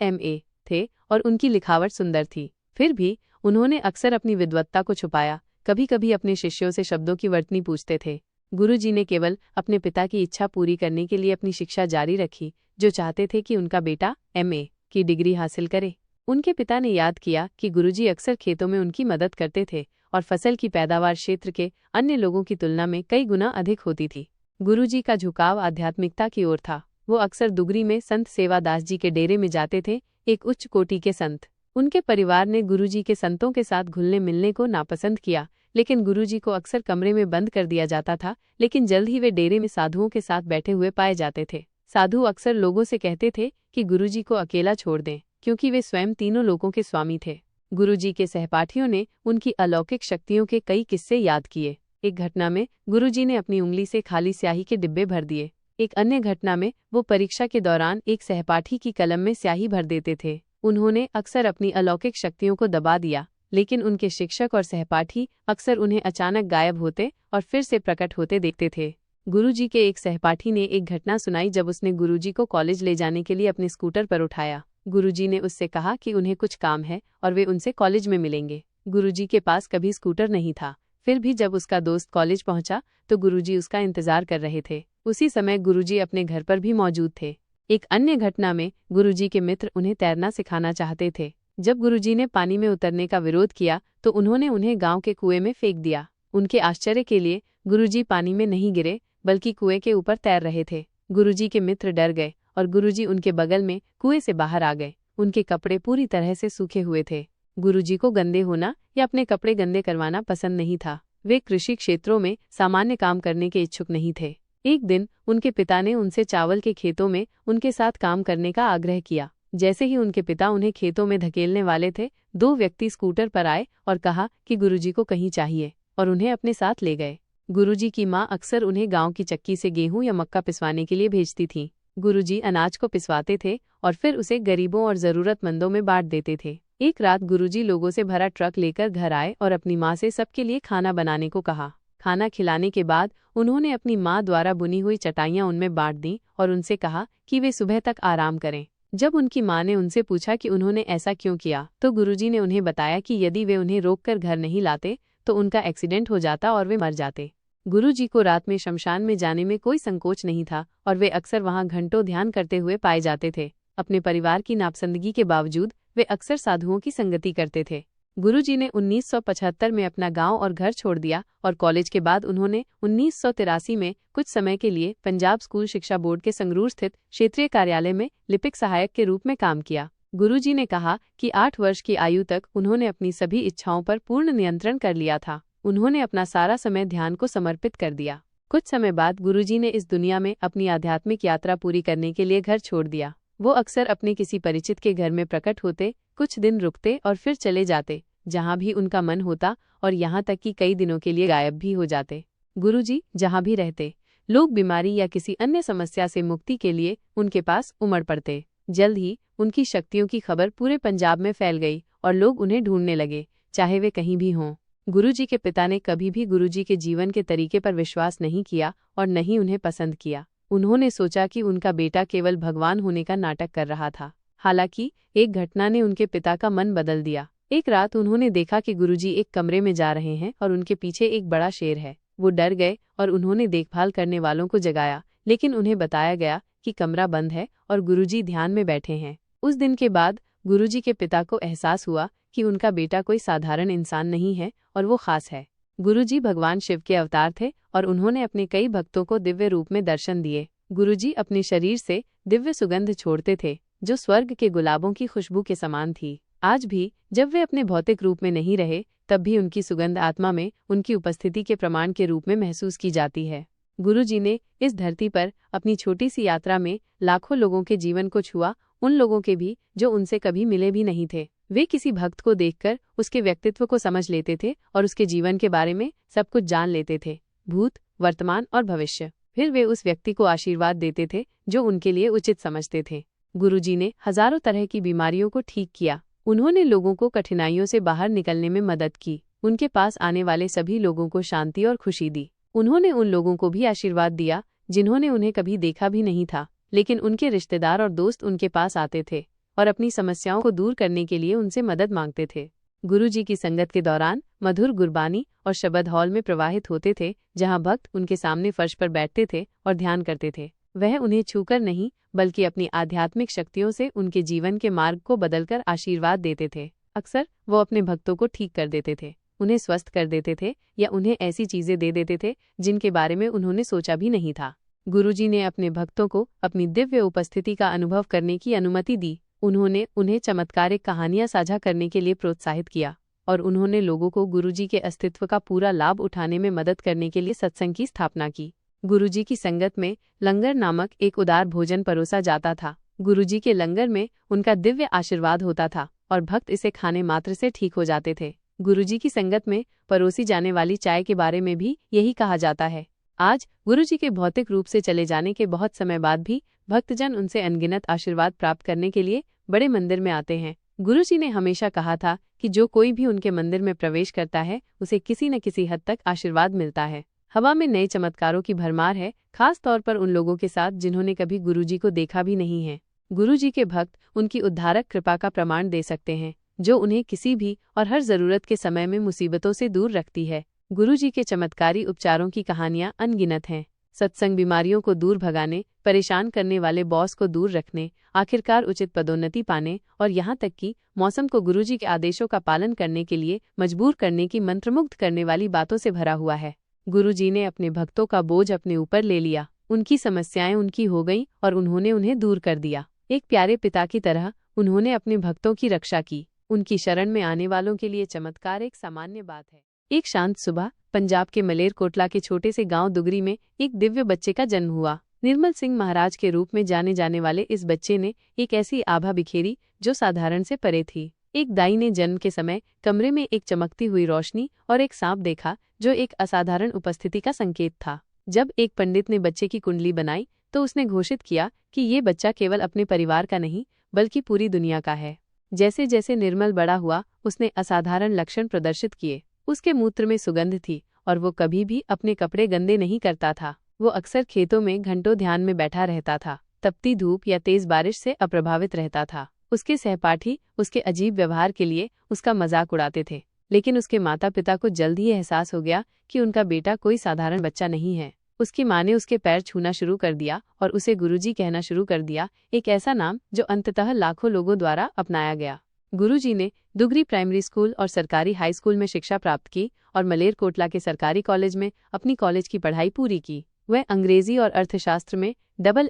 MA थे और उनकी लिखावट सुंदर थी। फिर भी उन्होंने अक्सर अपनी विद्वत्ता को छुपाया, कभी कभी अपने शिष्यों से शब्दों की वर्तनी पूछते थे। गुरुजी ने केवल अपने पिता की इच्छा पूरी करने के लिए अपनी शिक्षा जारी रखी, जो चाहते थे कि उनका बेटा MA की डिग्री हासिल करे। उनके पिता ने याद किया कि गुरुजी अक्सर खेतों में उनकी मदद करते थे और फसल की पैदावार क्षेत्र के अन्य लोगों की तुलना में कई गुना अधिक होती थी। गुरुजी का झुकाव आध्यात्मिकता की ओर था। वो अक्सर दुगरी में संत सेवादास जी के डेरे में जाते थे, एक उच्च कोटि के संत। उनके परिवार ने गुरुजी के संतों के साथ घुलने मिलने को नापसंद किया, लेकिन गुरुजी को अक्सर कमरे में बंद कर दिया जाता था। लेकिन जल्द ही वे डेरे में साधुओं के साथ बैठे हुए पाए जाते थे। साधु अक्सर लोगों से कहते थे कि गुरुजी को अकेला छोड़ दें, क्योंकि वे स्वयं तीनों लोकों के स्वामी थे। गुरुजी के सहपाठियों ने उनकी अलौकिक शक्तियों के कई किस्से याद किए। एक घटना में गुरुजी ने अपनी उंगली से खाली स्याही के डिब्बे भर दिए। एक अन्य घटना में वो परीक्षा के दौरान एक सहपाठी की कलम में स्याही भर देते थे। उन्होंने अक्सर अपनी अलौकिक शक्तियों को दबा दिया, लेकिन उनके शिक्षक और सहपाठी अक्सर उन्हें अचानक गायब होते और फिर से प्रकट होते देखते थे। गुरुजी के एक सहपाठी ने एक घटना सुनाई जब उसने गुरुजी को कॉलेज ले जाने के लिए अपने स्कूटर पर उठाया। गुरुजी ने उससे कहा कि उन्हें कुछ काम है और वे उनसे कॉलेज में मिलेंगे। गुरुजी के पास कभी स्कूटर नहीं था, फिर भी जब उसका दोस्त कॉलेज पहुंचा तो गुरुजी उसका इंतजार कर रहे थे। उसी समय गुरुजी अपने घर पर भी मौजूद थे। एक अन्य घटना में गुरुजी के मित्र उन्हें तैरना सिखाना चाहते थे। जब गुरुजी ने पानी में उतरने का विरोध किया तो उन्होंने उन्हें गांव के कुएं में फेंक दिया। उनके आश्चर्य के लिए गुरुजी पानी में नहीं गिरे, बल्कि कुएं के ऊपर तैर रहे थे। गुरुजी के मित्र डर गए और गुरुजी उनके बगल में कुएं से बाहर आ गए। उनके कपड़े पूरी तरह से सूखे हुए थे। गुरुजी को गंदे होना या अपने कपड़े गंदे करवाना पसंद नहीं था। वे कृषि क्षेत्रों में सामान्य काम करने के इच्छुक नहीं थे। एक दिन उनके पिता ने उनसे चावल के खेतों में उनके साथ काम करने का आग्रह किया। जैसे ही उनके पिता उन्हें खेतों में धकेलने वाले थे, दो व्यक्ति स्कूटर पर आए और कहा कि गुरुजी को कहीं चाहिए, और उन्हें अपने साथ ले गए। गुरुजी की माँ अक्सर उन्हें गांव की चक्की से गेहूं या मक्का पिसवाने के लिए भेजती थीं। गुरुजी अनाज को पिसवाते थे और फिर उसे गरीबों और जरूरतमंदों में बांट देते थे। एक रात गुरुजी लोगों से भरा ट्रक लेकर घर आए और अपनी माँ से सबके लिए खाना बनाने को कहा। खाना खिलाने के बाद उन्होंने अपनी माँ द्वारा बुनी हुई चटाइयाँ उनमें बांट दी और उनसे कहा कि वे सुबह तक आराम करें। जब उनकी माँ ने उनसे पूछा कि उन्होंने ऐसा क्यों किया, तो गुरुजी ने उन्हें बताया कि यदि वे उन्हें रोककर घर नहीं लाते तो उनका एक्सीडेंट हो जाता और वे मर जाते। गुरुजी को रात में शमशान में जाने में कोई संकोच नहीं था और वे अक्सर वहां घंटों ध्यान करते हुए पाए जाते थे। अपने परिवार की नापसंदगी के बावजूद वे अक्सर साधुओं की संगति करते थे। गुरुजी ने 1975 में अपना गांव और घर छोड़ दिया और कॉलेज के बाद उन्होंने 1983 में कुछ समय के लिए पंजाब स्कूल शिक्षा बोर्ड के संगरूर स्थित क्षेत्रीय कार्यालय में लिपिक सहायक के रूप में काम किया। गुरुजी ने कहा कि 8 वर्ष की आयु तक उन्होंने अपनी सभी इच्छाओं पर पूर्ण नियंत्रण कर लिया था। उन्होंने अपना सारा समय ध्यान को समर्पित कर दिया। कुछ समय बाद गुरुजी ने इस दुनिया में अपनी आध्यात्मिक यात्रा पूरी करने के लिए घर छोड़ दिया। वो अक्सर अपने किसी परिचित के घर में प्रकट होते, कुछ दिन रुकते और फिर चले जाते जहां भी उनका मन होता, और यहाँ तक कि कई दिनों के लिए गायब भी हो जाते। गुरुजी जहां भी रहते, लोग बीमारी या किसी अन्य समस्या से मुक्ति के लिए उनके पास उमड़ पड़ते। जल्द ही उनकी शक्तियों की खबर पूरे पंजाब में फैल गई और लोग उन्हें ढूंढने लगे, चाहे वे कहीं भी हों। गुरुजी के पिता ने कभी भी गुरुजी के जीवन के तरीके पर विश्वास नहीं किया और न ही उन्हें पसंद किया। उन्होंने सोचा कि उनका बेटा केवल भगवान होने का नाटक कर रहा था। हालांकि एक घटना ने उनके पिता का मन बदल दिया। एक रात उन्होंने देखा कि गुरुजी एक कमरे में जा रहे हैं और उनके पीछे एक बड़ा शेर है। वो डर गए और उन्होंने देखभाल करने वालों को जगाया, लेकिन उन्हें बताया गया कि कमरा बंद है और गुरुजी ध्यान में बैठे हैं। उस दिन के बाद गुरुजी के पिता को एहसास हुआ कि उनका बेटा कोई साधारण इंसान नहीं है और वो खास है। गुरुजी भगवान शिव के अवतार थे और उन्होंने अपने कई भक्तों को दिव्य रूप में दर्शन दिए। गुरुजी अपने शरीर से दिव्य सुगंध छोड़ते थे जो स्वर्ग के गुलाबों की खुशबू के समान थी। आज भी जब वे अपने भौतिक रूप में नहीं रहे, तब भी उनकी सुगंध आत्मा में उनकी उपस्थिति के प्रमाण के रूप में महसूस की जाती है। गुरुजी ने इस धरती पर अपनी छोटी सी यात्रा में लाखों लोगों के जीवन को छुआ, उन लोगों के भी जो उनसे कभी मिले भी नहीं थे। वे किसी भक्त को देखकर उसके व्यक्तित्व को समझ लेते थे और उसके जीवन के बारे में सब कुछ जान लेते थे, भूत, वर्तमान और भविष्य। फिर वे उस व्यक्ति को आशीर्वाद देते थे जो उनके लिए उचित समझते थे। गुरुजी ने हजारों तरह की बीमारियों को ठीक किया। उन्होंने लोगों को कठिनाइयों से बाहर निकलने में मदद की। उनके पास आने वाले सभी लोगों को शांति और खुशी दी। उन्होंने उन लोगों को भी आशीर्वाद दिया जिन्होंने उन्हें कभी देखा भी नहीं था, लेकिन उनके रिश्तेदार और दोस्त उनके पास आते थे और अपनी समस्याओं को दूर करने के लिए उनसे मदद मांगते थे। गुरुजी की संगत के दौरान मधुर गुरबानी और शबद हॉल में प्रवाहित होते थे, जहां भक्त उनके सामने फर्श पर बैठते थे और ध्यान करते थे। वह उन्हें छूकर नहीं, बल्कि अपनी आध्यात्मिक शक्तियों से उनके जीवन के मार्ग को बदलकर आशीर्वाद देते थे। अक्सर वो अपने भक्तों को ठीक कर देते थे, उन्हें स्वस्थ कर देते थे या उन्हें ऐसी चीजें दे देते थे जिनके बारे में उन्होंने सोचा भी नहीं था। गुरुजी ने अपने भक्तों को अपनी दिव्य उपस्थिति का अनुभव करने की अनुमति दी। उन्होंने उन्हें चमत्कारिक कहानियां साझा करने के लिए प्रोत्साहित किया और उन्होंने लोगों को गुरुजी के अस्तित्व का पूरा लाभ उठाने में मदद करने के लिए सत्संग की स्थापना की। गुरुजी की संगत में लंगर नामक एक उदार भोजन परोसा जाता था। गुरुजी के लंगर में उनका दिव्य आशीर्वाद होता था और भक्त इसे खाने मात्र से ठीक हो जाते थे। गुरुजी की संगत में परोसी जाने वाली चाय के बारे में भी यही कहा जाता है। आज गुरुजी के भौतिक रूप से चले जाने के बहुत समय बाद भी भक्तजन उनसे अनगिनत आशीर्वाद प्राप्त करने के लिए बड़े मंदिर में आते हैं। गुरुजी ने हमेशा कहा था कि जो कोई भी उनके मंदिर में प्रवेश करता है, उसे किसी न किसी हद तक आशीर्वाद मिलता है। हवा में नए चमत्कारों की भरमार है, खास तौर पर उन लोगों के साथ जिन्होंने कभी गुरुजी को देखा भी नहीं है। गुरुजी के भक्त उनकी उद्धारक कृपा का प्रमाण दे सकते हैं, जो उन्हें किसी भी और हर जरूरत के समय में मुसीबतों से दूर रखती है। गुरुजी के चमत्कारी उपचारों की कहानियां अनगिनत हैं। सत्संग बीमारियों को दूर भगाने, परेशान करने वाले बॉस को दूर रखने, आखिरकार उचित पदोन्नति पाने और यहाँ तक कि मौसम को गुरुजी के आदेशों का पालन करने के लिए मजबूर करने की मंत्रमुग्ध करने वाली बातों से भरा हुआ है। गुरुजी ने अपने भक्तों का बोझ अपने ऊपर ले लिया। उनकी समस्याएं उनकी हो गईं और उन्होंने उन्हें दूर कर दिया। एक प्यारे पिता की तरह उन्होंने अपने भक्तों की रक्षा की। उनकी शरण में आने वालों के लिए चमत्कार एक सामान्य बात है। एक शांत सुबह पंजाब के मलेरकोटला के छोटे से गांव दुगरी में एक दिव्य बच्चे का जन्म हुआ। निर्मल सिंह महाराज के रूप में जाने जाने वाले इस बच्चे ने एक ऐसी आभा बिखेरी जो साधारण से परे थी। एक दाई ने जन्म के समय कमरे में एक चमकती हुई रोशनी और एक सांप देखा जो एक असाधारण उपस्थिति का संकेत था। जब एक पंडित ने बच्चे की कुंडली बनाई तो उसने घोषित किया कि ये बच्चा केवल अपने परिवार का नहीं बल्कि पूरी दुनिया का है। जैसे जैसे निर्मल बड़ा हुआ, उसने असाधारण लक्षण प्रदर्शित किए। उसके मूत्र में सुगंध थी और वो कभी भी अपने कपड़े गंदे नहीं करता था। वो अक्सर खेतों में घंटों ध्यान में बैठा रहता था, तपती धूप या तेज बारिश से अप्रभावित रहता था। उसके सहपाठी उसके अजीब व्यवहार के लिए उसका मजाक उड़ाते थे, लेकिन उसके माता पिता को जल्द ही एहसास हो गया कि उनका बेटा कोई साधारण बच्चा नहीं है। उसकी माँ ने उसके पैर छूना शुरू कर दिया और उसे गुरुजी कहना शुरू कर दिया, एक ऐसा नाम जो अंततः लाखों लोगों द्वारा अपनाया गया। गुरुजी ने दुगरी प्राइमरी स्कूल और सरकारी हाई स्कूल में शिक्षा प्राप्त की और मलेरकोटला के सरकारी कॉलेज में अपनी कॉलेज की पढ़ाई पूरी की। वह अंग्रेजी और अर्थशास्त्र में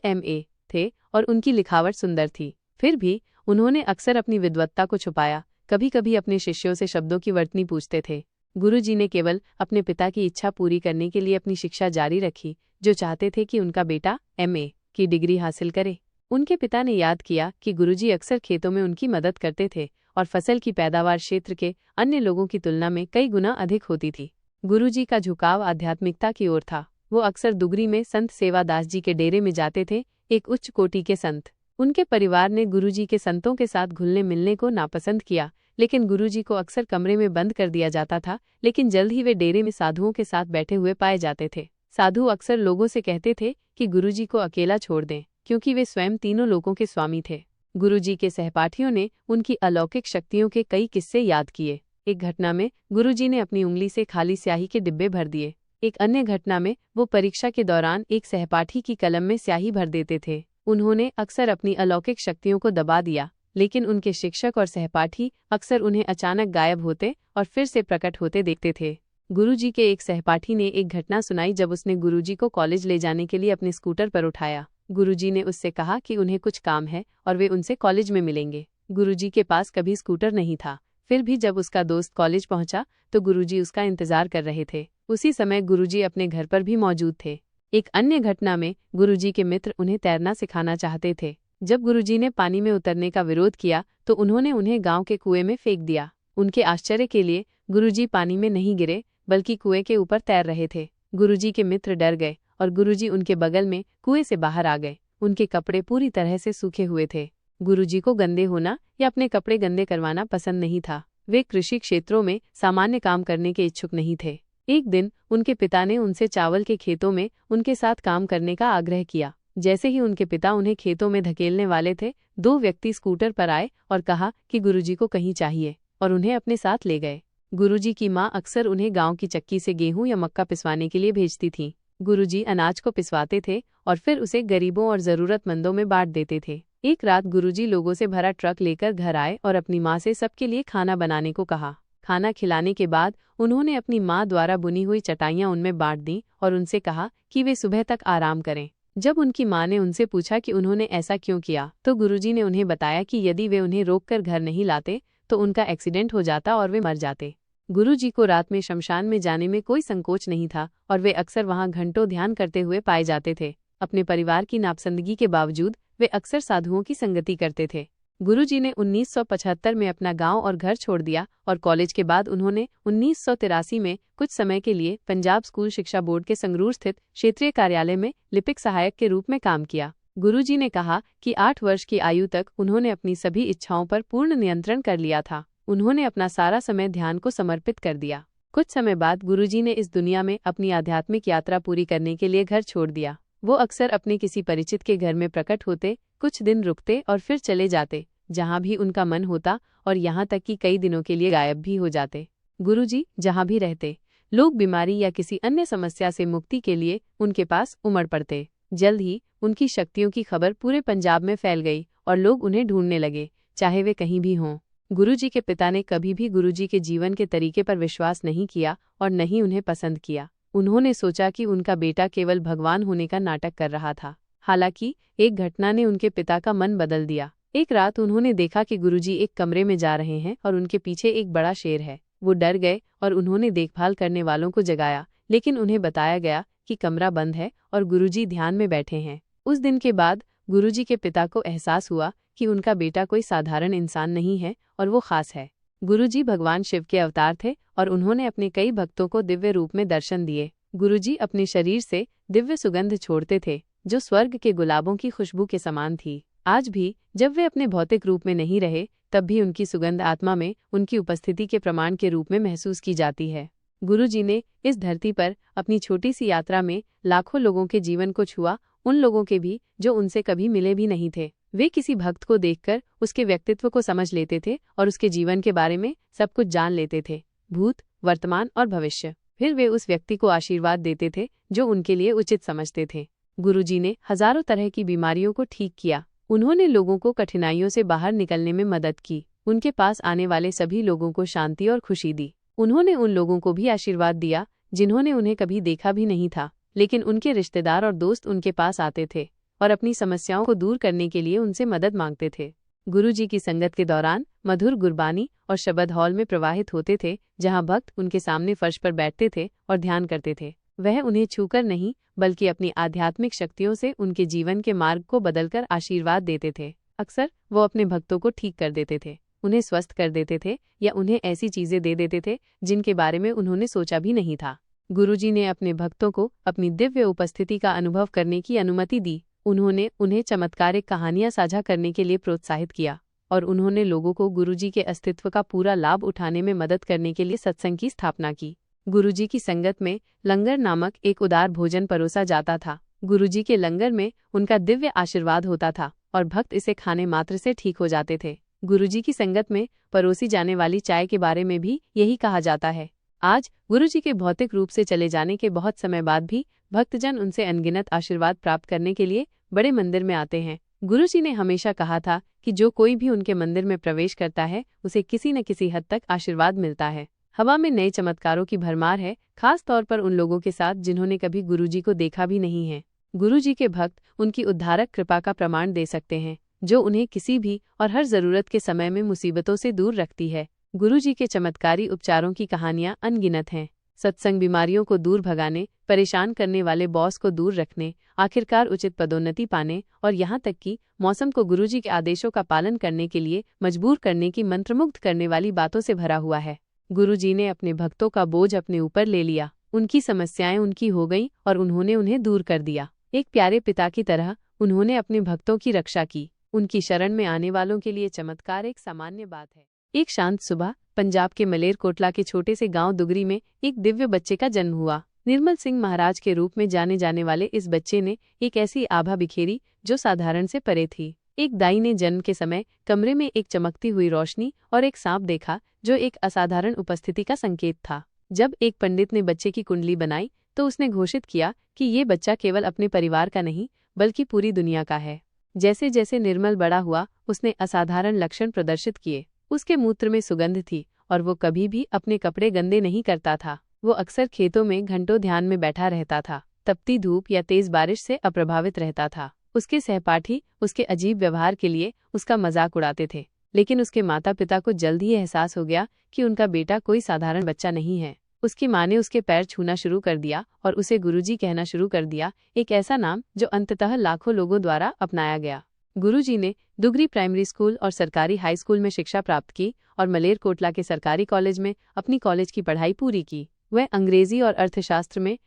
MA थे और उनकी लिखावट सुंदर थी। फिर भी उन्होंने अक्सर अपनी विद्वत्ता को छुपाया, कभी कभी अपने शिष्यों से शब्दों की वर्तनी पूछते थे। गुरुजी ने केवल अपने पिता की इच्छा पूरी करने के लिए अपनी शिक्षा जारी रखी, जो चाहते थे कि उनका बेटा MA की डिग्री हासिल करे। उनके पिता ने याद किया कि गुरुजी अक्सर खेतों में उनकी मदद करते थे और फसल की पैदावार क्षेत्र के अन्य लोगों की तुलना में कई गुना अधिक होती थी। गुरुजी का झुकाव आध्यात्मिकता की ओर था। वो अक्सर दुगरी में संत सेवादास जी के डेरे में जाते थे, एक उच्च कोटि के संत। उनके परिवार ने गुरुजी के संतों के साथ घुलने मिलने को नापसंद किया, लेकिन गुरुजी को अक्सर कमरे में बंद कर दिया जाता था। लेकिन जल्द ही वे डेरे में साधुओं के साथ बैठे हुए पाए जाते थे। साधु अक्सर लोगों से कहते थे कि गुरुजी को अकेला छोड़ दें, क्योंकि वे स्वयं तीनों लोकों के स्वामी थे। गुरुजी के सहपाठियों ने उनकी अलौकिक शक्तियों के कई किस्से याद किए। एक घटना में गुरुजी ने अपनी उंगली से खाली स्याही के डिब्बे भर दिए। एक अन्य घटना में वो परीक्षा के दौरान एक सहपाठी की कलम में स्याही भर देते थे। उन्होंने अक्सर अपनी अलौकिक शक्तियों को दबा दिया, लेकिन उनके शिक्षक और सहपाठी अक्सर उन्हें अचानक गायब होते और फिर से प्रकट होते देखते थे। गुरुजी के एक सहपाठी ने एक घटना सुनाई जब उसने गुरुजी को कॉलेज ले जाने के लिए अपने स्कूटर पर उठाया। गुरुजी ने उससे कहा कि उन्हें कुछ काम है और वे उनसे कॉलेज में मिलेंगे। गुरुजी के पास कभी स्कूटर नहीं था, फिर भी जब उसका दोस्त कॉलेज पहुंचा तो गुरुजी उसका इंतजार कर रहे थे। उसी समय गुरुजी अपने घर पर भी मौजूद थे। एक अन्य घटना में गुरुजी के मित्र उन्हें तैरना सिखाना चाहते थे। जब गुरुजी ने पानी में उतरने का विरोध किया तो उन्होंने उन्हें गांव के कुएं में फेंक दिया। उनके आश्चर्य के लिए गुरुजी पानी में नहीं गिरे, बल्कि कुएं के ऊपर तैर रहे थे। गुरुजी के मित्र डर गए और गुरुजी उनके बगल में कुएं से बाहर आ गए। उनके कपड़े पूरी तरह से सूखे हुए थे। गुरुजी को गंदे होना या अपने कपड़े गंदे करवाना पसंद नहीं था। वे कृषि क्षेत्रों में सामान्य काम करने के इच्छुक नहीं थे। एक दिन उनके पिता ने उनसे चावल के खेतों में उनके साथ काम करने का आग्रह किया। जैसे ही उनके पिता उन्हें खेतों में धकेलने वाले थे, दो व्यक्ति स्कूटर पर आए और कहा कि गुरुजी को कहीं चाहिए, और उन्हें अपने साथ ले गए। गुरुजी की माँ अक्सर उन्हें गांव की चक्की से गेहूं या मक्का पिसवाने के लिए भेजती थीं। गुरुजी अनाज को पिसवाते थे और फिर उसे गरीबों और जरूरतमंदों में बांट देते थे। एक रात गुरुजी लोगों से भरा ट्रक लेकर घर आए और अपनी माँ से सबके लिए खाना बनाने को कहा। खाना खिलाने के बाद उन्होंने अपनी माँ द्वारा बुनी हुई चटाइयाँ उनमें बांट दी और उनसे कहा कि वे सुबह तक आराम करें। जब उनकी माँ ने उनसे पूछा कि उन्होंने ऐसा क्यों किया, तो गुरुजी ने उन्हें बताया कि यदि वे उन्हें रोककर घर नहीं लाते तो उनका एक्सीडेंट हो जाता और वे मर जाते। गुरुजी को रात में शमशान में जाने में कोई संकोच नहीं था और वे अक्सर वहां घंटों ध्यान करते हुए पाए जाते थे। अपने परिवार की नापसंदगी के बावजूद वे अक्सर साधुओं की संगति करते थे। गुरुजी ने 1975 में अपना गांव और घर छोड़ दिया और कॉलेज के बाद उन्होंने 1983 में कुछ समय के लिए पंजाब स्कूल शिक्षा बोर्ड के संगरूर स्थित क्षेत्रीय कार्यालय में लिपिक सहायक के रूप में काम किया। गुरुजी ने कहा कि 8 वर्ष की आयु तक उन्होंने अपनी सभी इच्छाओं पर पूर्ण नियंत्रण कर लिया था। उन्होंने अपना सारा समय ध्यान को समर्पित कर दिया। कुछ समय बाद गुरुजी ने इस दुनिया में अपनी आध्यात्मिक यात्रा पूरी करने के लिए घर छोड़ दिया। वो अक्सर अपने किसी परिचित के घर में प्रकट होते, कुछ दिन रुकते और फिर चले जाते जहाँ भी उनका मन होता, और यहाँ तक कि कई दिनों के लिए गायब भी हो जाते। गुरुजी जहाँ भी रहते, लोग बीमारी या किसी अन्य समस्या से मुक्ति के लिए उनके पास उमड़ पड़ते। जल्द ही उनकी शक्तियों की खबर पूरे पंजाब में फैल गई और लोग उन्हें ढूंढने लगे, चाहे वे कहीं भी हों। गुरुजी के पिता ने कभी भी गुरुजी के जीवन के तरीके पर विश्वास नहीं किया और न ही उन्हें पसंद किया। उन्होंने सोचा कि उनका बेटा केवल भगवान होने का नाटक कर रहा था। हालांकि एक घटना ने उनके पिता का मन बदल दिया। एक रात उन्होंने देखा कि गुरुजी एक कमरे में जा रहे हैं और उनके पीछे एक बड़ा शेर है। वो डर गए और उन्होंने देखभाल करने वालों को जगाया, लेकिन उन्हें बताया गया कि कमरा बंद है और गुरुजी ध्यान में बैठे हैं। उस दिन के बाद गुरुजी के पिता को एहसास हुआ कि उनका बेटा कोई साधारण इंसान नहीं है और वो खास है। गुरुजी भगवान शिव के अवतार थे और उन्होंने अपने कई भक्तों को दिव्य रूप में दर्शन दिए। गुरुजी अपने शरीर से दिव्य सुगंध छोड़ते थे जो स्वर्ग के गुलाबों की खुशबू के समान थी। आज भी जब वे अपने भौतिक रूप में नहीं रहे, तब भी उनकी सुगंध आत्मा में उनकी उपस्थिति के प्रमाण के रूप में महसूस की जाती है। गुरुजी ने इस धरती पर अपनी छोटी सी यात्रा में लाखों लोगों के जीवन को छुआ, उन लोगों के भी जो उनसे कभी मिले भी नहीं थे। वे किसी भक्त को देखकर उसके व्यक्तित्व को समझ लेते थे और उसके जीवन के बारे में सब कुछ जान लेते थे, भूत, वर्तमान और भविष्य। फिर वे उस व्यक्ति को आशीर्वाद देते थे जो उनके लिए उचित समझते थे। गुरुजी ने हजारों तरह की बीमारियों को ठीक किया। उन्होंने लोगों को कठिनाइयों से बाहर निकलने में मदद की। उनके पास आने वाले सभी लोगों को शांति और खुशी दी। उन्होंने उन लोगों को भी आशीर्वाद दिया जिन्होंने उन्हें कभी देखा भी नहीं था, लेकिन उनके रिश्तेदार और दोस्त उनके पास आते थे और अपनी समस्याओं को दूर करने के लिए उनसे मदद मांगते थे। गुरुजी की संगत के दौरान मधुर गुरबानी और शब्द हॉल में प्रवाहित होते थे, जहां भक्त उनके सामने फर्श पर बैठते थे और ध्यान करते थे। वह उन्हें छूकर नहीं, बल्कि अपनी आध्यात्मिक शक्तियों से उनके जीवन के मार्ग को बदलकर आशीर्वाद देते थे। अक्सर वो अपने भक्तों को ठीक कर देते थे, उन्हें स्वस्थ कर देते थे या उन्हें ऐसी चीजें दे देते थे जिनके बारे में उन्होंने सोचा भी नहीं था। गुरुजी ने अपने भक्तों को अपनी दिव्य उपस्थिति का अनुभव करने की अनुमति दी। उन्होंने उन्हें चमत्कारिक कहानियां साझा करने के लिए प्रोत्साहित किया और उन्होंने लोगों को गुरुजी के अस्तित्व का पूरा लाभ उठाने में मदद करने के लिए सत्संग की स्थापना की। गुरुजी की संगत में लंगर नामक एक उदार भोजन परोसा जाता था। गुरुजी के लंगर में उनका दिव्य आशीर्वाद होता था और भक्त इसे खाने मात्र से ठीक हो जाते थे। गुरुजी की संगत में परोसी जाने वाली चाय के बारे में भी यही कहा जाता है। आज गुरुजी के भौतिक रूप से चले जाने के बहुत समय बाद भी भक्तजन उनसे अनगिनत आशीर्वाद प्राप्त करने के लिए बड़े मंदिर में आते हैं। गुरुजी ने हमेशा कहा था कि जो कोई भी उनके मंदिर में प्रवेश करता है उसे किसी न किसी हद तक आशीर्वाद मिलता है। हवा में नए चमत्कारों की भरमार है, खास तौर पर उन लोगों के साथ जिन्होंने कभी गुरुजी को देखा भी नहीं है। गुरुजी के भक्त उनकी उद्धारक कृपा का प्रमाण दे सकते हैं, जो उन्हें किसी भी और हर जरूरत के समय में मुसीबतों से दूर रखती है। गुरुजी के चमत्कारी उपचारों की कहानियां अनगिनत हैं। सत्संग बीमारियों को दूर भगाने, परेशान करने वाले बॉस को दूर रखने, आखिरकार उचित पदोन्नति पाने और यहाँ तक कि मौसम को गुरुजी के आदेशों का पालन करने के लिए मजबूर करने की मंत्रमुग्ध करने वाली बातों से भरा हुआ है। गुरुजी ने अपने भक्तों का बोझ अपने ऊपर ले लिया, उनकी समस्याएं उनकी हो गईं और उन्होंने उन्हें दूर कर दिया। एक प्यारे पिता की तरह उन्होंने अपने भक्तों की रक्षा की। उनकी शरण में आने वालों के लिए चमत्कार एक सामान्य बात है। एक शांत सुबह पंजाब के मलेरकोटला के छोटे से गांव दुगरी में एक दिव्य बच्चे का जन्म हुआ। निर्मल सिंह महाराज के रूप में जाने जाने वाले इस बच्चे ने एक ऐसी आभा बिखेरी जो साधारण से परे थी। एक दाई ने जन्म के समय कमरे में एक चमकती हुई रोशनी और एक सांप देखा, जो एक असाधारण उपस्थिति का संकेत था। जब एक पंडित ने बच्चे की कुंडली बनाई तो उसने घोषित किया कि ये बच्चा केवल अपने परिवार का नहीं, बल्कि पूरी दुनिया का है। जैसे जैसे निर्मल बड़ा हुआ, उसने असाधारण लक्षण प्रदर्शित किए। उसके मूत्र में सुगंध थी और वो कभी भी अपने कपड़े गंदे नहीं करता था। वो अक्सर खेतों में घंटों ध्यान में बैठा रहता था, तपती धूप या तेज बारिश से अप्रभावित रहता था। उसके सहपाठी उसके अजीब व्यवहार के लिए उसका मजाक उड़ाते थे, लेकिन उसके माता पिता को जल्द ही एहसास हो गया कि उनका बेटा कोई साधारण बच्चा नहीं है। उसकी माँ ने उसके पैर छूना शुरू कर दिया और उसे गुरुजी कहना शुरू कर दिया, एक ऐसा नाम जो अंततः लाखों लोगों द्वारा अपनाया गया। गुरुजी ने दुगरी प्राइमरी स्कूल और सरकारी हाई स्कूल में शिक्षा प्राप्त की और मलेरकोटला के सरकारी कॉलेज में अपनी कॉलेज की पढ़ाई पूरी की। वह अंग्रेजी और अर्थशास्त्र में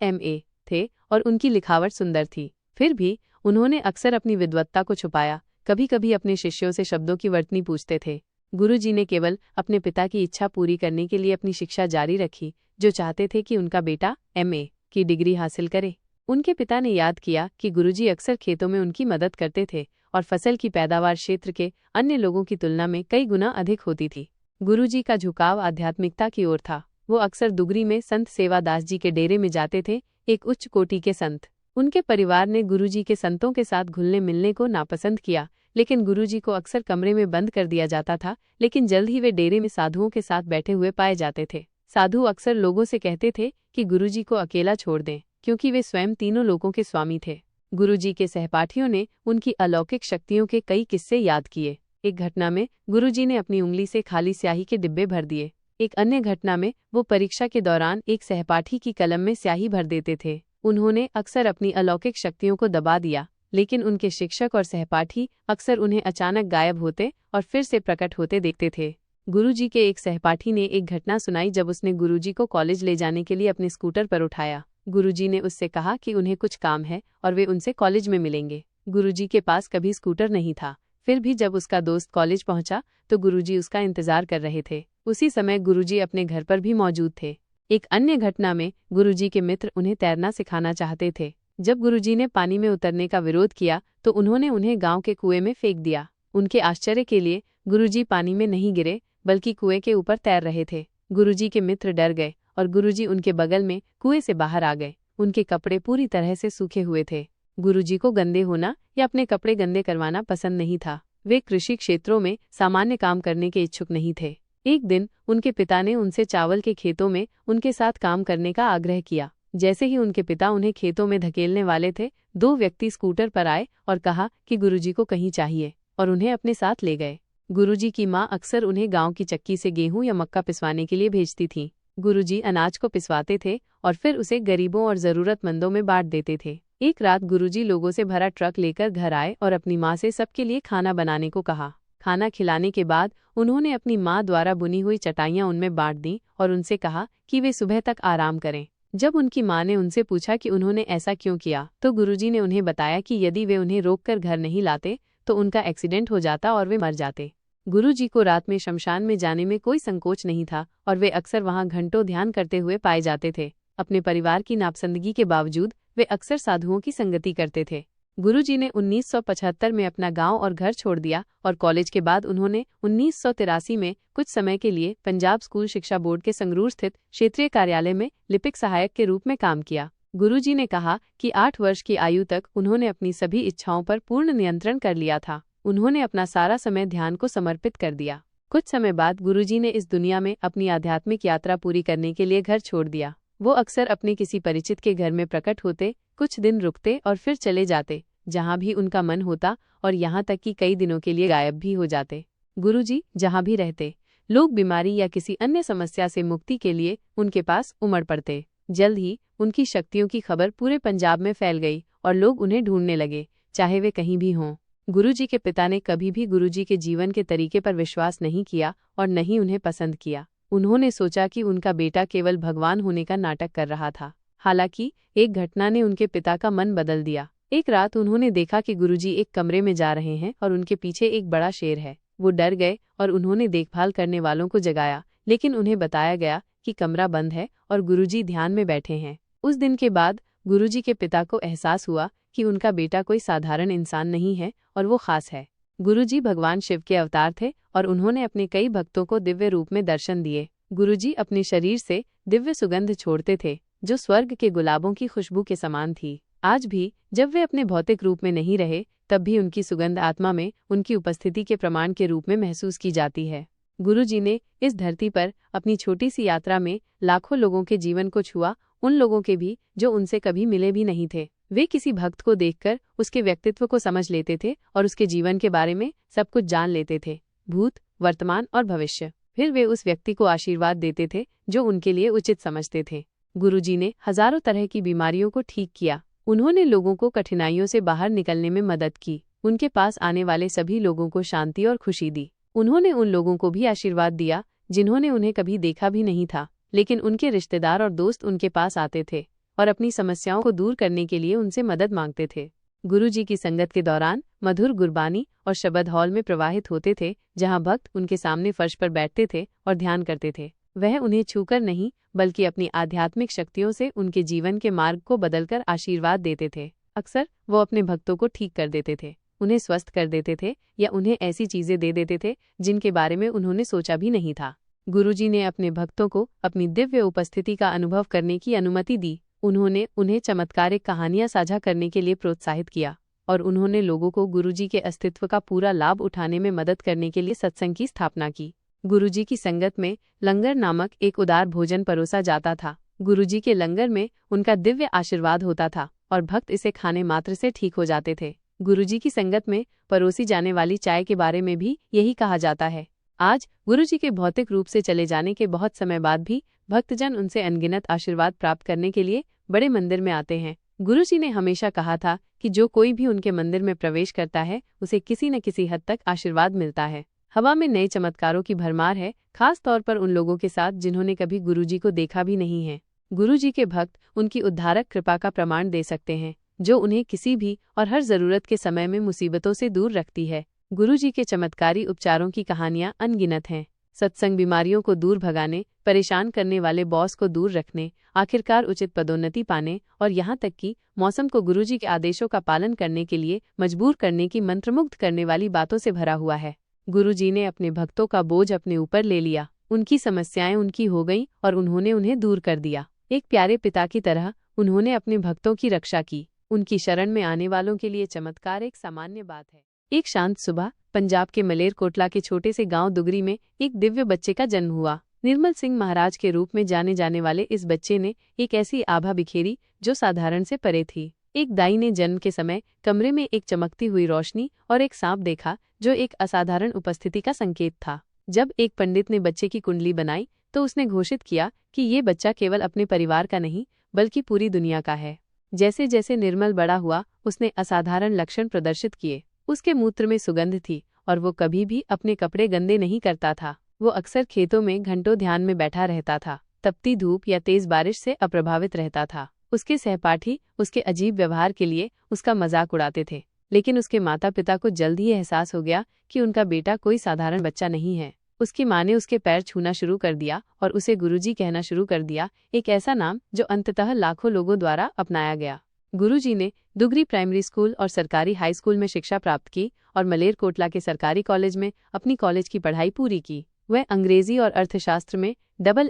MA थे और उनकी लिखावट सुंदर थी। फिर भी उन्होंने अक्सर अपनी विद्वत्ता को छुपाया। कभी कभी अपने शिष्यों से शब्दों की वर्तनी पूछते थे। गुरुजी ने केवल अपने पिता की इच्छा पूरी करने के लिए अपनी शिक्षा जारी रखी, जो चाहते थे कि उनका बेटा MA की डिग्री हासिल करे। उनके पिता ने याद किया कि गुरुजी अक्सर खेतों में उनकी मदद करते थे और फसल की पैदावार क्षेत्र के अन्य लोगों की तुलना में कई गुना अधिक होती थी। गुरुजी का झुकाव आध्यात्मिकता की ओर था। वो अक्सर दुगरी में संत सेवादास जी के डेरे में जाते थे, एक उच्च कोटि के संत। उनके परिवार ने गुरुजी के संतों के साथ घुलने मिलने को नापसंद किया, लेकिन गुरुजी को अक्सर कमरे में बंद कर दिया जाता था। लेकिन जल्द ही वे डेरे में साधुओं के साथ बैठे हुए पाए जाते थे। साधु अक्सर लोगों से कहते थे कि गुरुजी को अकेला छोड़ दें, क्योंकि वे स्वयं तीनों लोकों के स्वामी थे। गुरुजी के सहपाठियों ने उनकी अलौकिक शक्तियों के कई किस्से याद किए। एक घटना में गुरुजी ने अपनी उंगली से खाली स्याही के डिब्बे भर दिए। एक अन्य घटना में वो परीक्षा के दौरान एक सहपाठी की कलम में स्याही भर देते थे। उन्होंने अक्सर अपनी अलौकिक शक्तियों को दबा दिया, लेकिन उनके शिक्षक और सहपाठी अक्सर उन्हें अचानक गायब होते और फिर से प्रकट होते देखते थे। गुरुजी के एक सहपाठी ने एक घटना सुनाई जब उसने गुरुजी को कॉलेज ले जाने के लिए अपने स्कूटर पर उठाया। गुरुजी ने उससे कहा कि उन्हें कुछ काम है और वे उनसे कॉलेज में मिलेंगे। गुरुजी के पास कभी स्कूटर नहीं था, फिर भी जब उसका दोस्त कॉलेज पहुंचा तो गुरुजी उसका इंतजार कर रहे थे। उसी समय गुरुजी अपने घर पर भी मौजूद थे। एक अन्य घटना में गुरुजी के मित्र उन्हें तैरना सिखाना चाहते थे। जब गुरुजी ने पानी में उतरने का विरोध किया तो उन्होंने उन्हें गांव के कुएं में फेंक दिया। उनके आश्चर्य के लिए गुरुजी पानी में नहीं गिरे, बल्कि कुएं के ऊपर तैर रहे थे। गुरुजी के मित्र डर गए और गुरुजी उनके बगल में कुएं से बाहर आ गए। उनके कपड़े पूरी तरह से सूखे हुए थे। गुरुजी को गंदे होना या अपने कपड़े गंदे करवाना पसंद नहीं था। वे कृषि क्षेत्रों में सामान्य काम करने के इच्छुक नहीं थे। एक दिन उनके पिता ने उनसे चावल के खेतों में उनके साथ काम करने का आग्रह किया। जैसे ही उनके पिता उन्हें खेतों में धकेलने वाले थे, दो व्यक्ति स्कूटर पर आए और कहा कि गुरुजी को कहीं चाहिए, और उन्हें अपने साथ ले गए। गुरुजी की माँ अक्सर उन्हें गांव की चक्की से गेहूं या मक्का पिसवाने के लिए भेजती थीं। गुरुजी अनाज को पिसवाते थे और फिर उसे गरीबों और जरूरतमंदों में बांट देते थे। एक रात गुरुजी लोगों से भरा ट्रक लेकर घर आए और अपनी माँ से सबके लिए खाना बनाने को कहा। खाना खिलाने के बाद उन्होंने अपनी माँ द्वारा बुनी हुई चटाइयाँ उनमें बांट दीं और उनसे कहा कि वे सुबह तक आराम करें। जब उनकी माँ ने उनसे पूछा कि उन्होंने ऐसा क्यों किया, तो गुरुजी ने उन्हें बताया कि यदि वे उन्हें रोककर घर नहीं लाते तो उनका एक्सीडेंट हो जाता और वे मर जाते। गुरुजी को रात में शमशान में जाने में कोई संकोच नहीं था और वे अक्सर वहां घंटों ध्यान करते हुए पाए जाते थे। अपने परिवार की नापसंदगी के बावजूद वे अक्सर साधुओं की संगति करते थे। गुरुजी ने 1975 में अपना गांव और घर छोड़ दिया और कॉलेज के बाद उन्होंने 1983 में कुछ समय के लिए पंजाब स्कूल शिक्षा बोर्ड के संगरूर स्थित क्षेत्रीय कार्यालय में लिपिक सहायक के रूप में काम किया। गुरुजी ने कहा कि 8 वर्ष की आयु तक उन्होंने अपनी सभी इच्छाओं पर पूर्ण नियंत्रण कर लिया था। उन्होंने अपना सारा समय ध्यान को समर्पित कर दिया। कुछ समय बाद गुरुजी ने इस दुनिया में अपनी आध्यात्मिक यात्रा पूरी करने के लिए घर छोड़ दिया। वो अक्सर अपने किसी परिचित के घर में प्रकट होते, कुछ दिन रुकते और फिर चले जाते जहाँ भी उनका मन होता, और यहाँ तक कि कई दिनों के लिए गायब भी हो जाते। गुरुजी जहाँ भी रहते, लोग बीमारी या किसी अन्य समस्या से मुक्ति के लिए उनके पास उमड़ पड़ते। जल्द ही उनकी शक्तियों की खबर पूरे पंजाब में फैल गई और लोग उन्हें ढूंढने लगे, चाहे वे कहीं भी हों। गुरुजी के पिता ने कभी भी गुरुजी के जीवन के तरीके पर विश्वास नहीं किया और न ही उन्हें पसंद किया। उन्होंने सोचा कि उनका बेटा केवल भगवान होने का नाटक कर रहा था। हालांकि एक घटना ने उनके पिता का मन बदल दिया। एक रात उन्होंने देखा कि गुरुजी एक कमरे में जा रहे हैं और उनके पीछे एक बड़ा शेर है। वो डर गए और उन्होंने देखभाल करने वालों को जगाया, लेकिन उन्हें बताया गया कि कमरा बंद है और गुरुजी ध्यान में बैठे हैं। उस दिन के बाद गुरुजी के पिता को एहसास हुआ कि उनका बेटा कोई साधारण इंसान नहीं है और वो खास है। गुरुजी भगवान शिव के अवतार थे और उन्होंने अपने कई भक्तों को दिव्य रूप में दर्शन दिए। गुरुजी अपने शरीर से दिव्य सुगंध छोड़ते थे जो स्वर्ग के गुलाबों की खुशबू के समान थी। आज भी जब वे अपने भौतिक रूप में नहीं रहे, तब भी उनकी सुगंध आत्मा में उनकी उपस्थिति के प्रमाण के रूप में महसूस की जाती है। गुरुजी ने इस धरती पर अपनी छोटी सी यात्रा में लाखों लोगों के जीवन को छुआ, उन लोगों के भी जो उनसे कभी मिले भी नहीं थे। वे किसी भक्त को देखकर उसके व्यक्तित्व को समझ लेते थे और उसके जीवन के बारे में सब कुछ जान लेते थे, भूत, वर्तमान और भविष्य। फिर वे उस व्यक्ति को आशीर्वाद देते थे जो उनके लिए उचित समझते थे। गुरुजी ने हजारों तरह की बीमारियों को ठीक किया। उन्होंने लोगों को कठिनाइयों से बाहर निकलने में मदद की। उनके पास आने वाले सभी लोगों को शांति और खुशी दी। उन्होंने उन लोगों को भी आशीर्वाद दिया जिन्होंने उन्हें कभी देखा भी नहीं था, लेकिन उनके रिश्तेदार और दोस्त उनके पास आते थे और अपनी समस्याओं को दूर करने के लिए उनसे मदद मांगते थे। गुरुजी की संगत के दौरान मधुर गुरबानी और शब्द हॉल में प्रवाहित होते थे, जहां भक्त उनके सामने फर्श पर बैठते थे और ध्यान करते थे। वह उन्हें छूकर नहीं, बल्कि अपनी आध्यात्मिक शक्तियों से उनके जीवन के मार्ग को बदलकर आशीर्वाद देते थे। अक्सर वो अपने भक्तों को ठीक कर देते थे, उन्हें स्वस्थ कर देते थे या उन्हें ऐसी चीजें दे देते थे जिनके बारे में उन्होंने सोचा भी नहीं था। गुरुजी ने अपने भक्तों को अपनी दिव्य उपस्थिति का अनुभव करने की अनुमति दी। उन्होंने उन्हें चमत्कारिक कहानियां साझा करने के लिए प्रोत्साहित किया और उन्होंने लोगों को गुरुजी के अस्तित्व का पूरा लाभ उठाने में मदद करने के लिए सत्संग की स्थापना की। गुरुजी की संगत में लंगर नामक एक उदार भोजन परोसा जाता था। गुरुजी के लंगर में उनका दिव्य आशीर्वाद होता था और भक्त इसे खाने मात्र से ठीक हो जाते थे। गुरुजी की संगत में परोसी जाने वाली चाय के बारे में भी यही कहा जाता है। आज गुरुजी के भौतिक रूप से चले जाने के बहुत समय बाद भी भक्तजन उनसे अनगिनत आशीर्वाद प्राप्त करने के लिए बड़े मंदिर में आते हैं। गुरुजी ने हमेशा कहा था कि जो कोई भी उनके मंदिर में प्रवेश करता है, उसे किसी न किसी हद तक आशीर्वाद मिलता है। हवा में नए चमत्कारों की भरमार है, खास तौर पर उन लोगों के साथ जिन्होंने कभी गुरुजी को देखा भी नहीं है। गुरुजी के भक्त उनकी उद्धारक कृपा का प्रमाण दे सकते हैं, जो उन्हें किसी भी और हर जरूरत के समय में मुसीबतों से दूर रखती है। गुरुजी के चमत्कारी उपचारों की कहानियां अनगिनत हैं। सत्संग बीमारियों को दूर भगाने, परेशान करने वाले बॉस को दूर रखने, आखिरकार उचित पदोन्नति पाने और यहाँ तक कि मौसम को गुरुजी के आदेशों का पालन करने के लिए मजबूर करने की मंत्रमुग्ध करने वाली बातों से भरा हुआ है। गुरुजी ने अपने भक्तों का बोझ अपने ऊपर ले लिया। उनकी समस्याएं उनकी हो गईं और उन्होंने उन्हें दूर कर दिया। एक प्यारे पिता की तरह उन्होंने अपने भक्तों की रक्षा की। उनकी शरण में आने वालों के लिए चमत्कार एक सामान्य बात है। एक शांत सुबह पंजाब के मलेरकोटला के छोटे से गांव दुगरी में एक दिव्य बच्चे का जन्म हुआ। निर्मल सिंह महाराज के रूप में जाने जाने वाले इस बच्चे ने एक ऐसी आभा बिखेरी जो साधारण से परे थी। एक दाई ने जन्म के समय कमरे में एक चमकती हुई रोशनी और एक सांप देखा जो एक असाधारण उपस्थिति का संकेत था। जब एक पंडित ने बच्चे की कुंडली बनाई तो उसने घोषित किया कि ये बच्चा केवल अपने परिवार का नहीं बल्कि पूरी दुनिया का है। जैसे जैसे निर्मल बड़ा हुआ उसने असाधारण लक्षण प्रदर्शित किए। उसके मूत्र में सुगंध थी और वो कभी भी अपने कपड़े गंदे नहीं करता था। वो अक्सर खेतों में घंटों ध्यान में बैठा रहता था, तपती धूप या तेज बारिश से अप्रभावित रहता था। उसके सहपाठी उसके अजीब व्यवहार के लिए उसका मजाक उड़ाते थे, लेकिन उसके माता पिता को जल्द ही एहसास हो गया कि उनका बेटा कोई साधारण बच्चा नहीं है। उसकी माँ ने उसके पैर छूना शुरू कर दिया और उसे गुरुजी कहना शुरू कर दिया, एक ऐसा नाम जो अंततः लाखों लोगों द्वारा अपनाया गया। गुरुजी ने दुगरी प्राइमरी स्कूल और सरकारी हाई स्कूल में शिक्षा प्राप्त की और मलेरकोटला के सरकारी कॉलेज में अपनी कॉलेज की पढ़ाई पूरी की। वह अंग्रेजी और अर्थशास्त्र में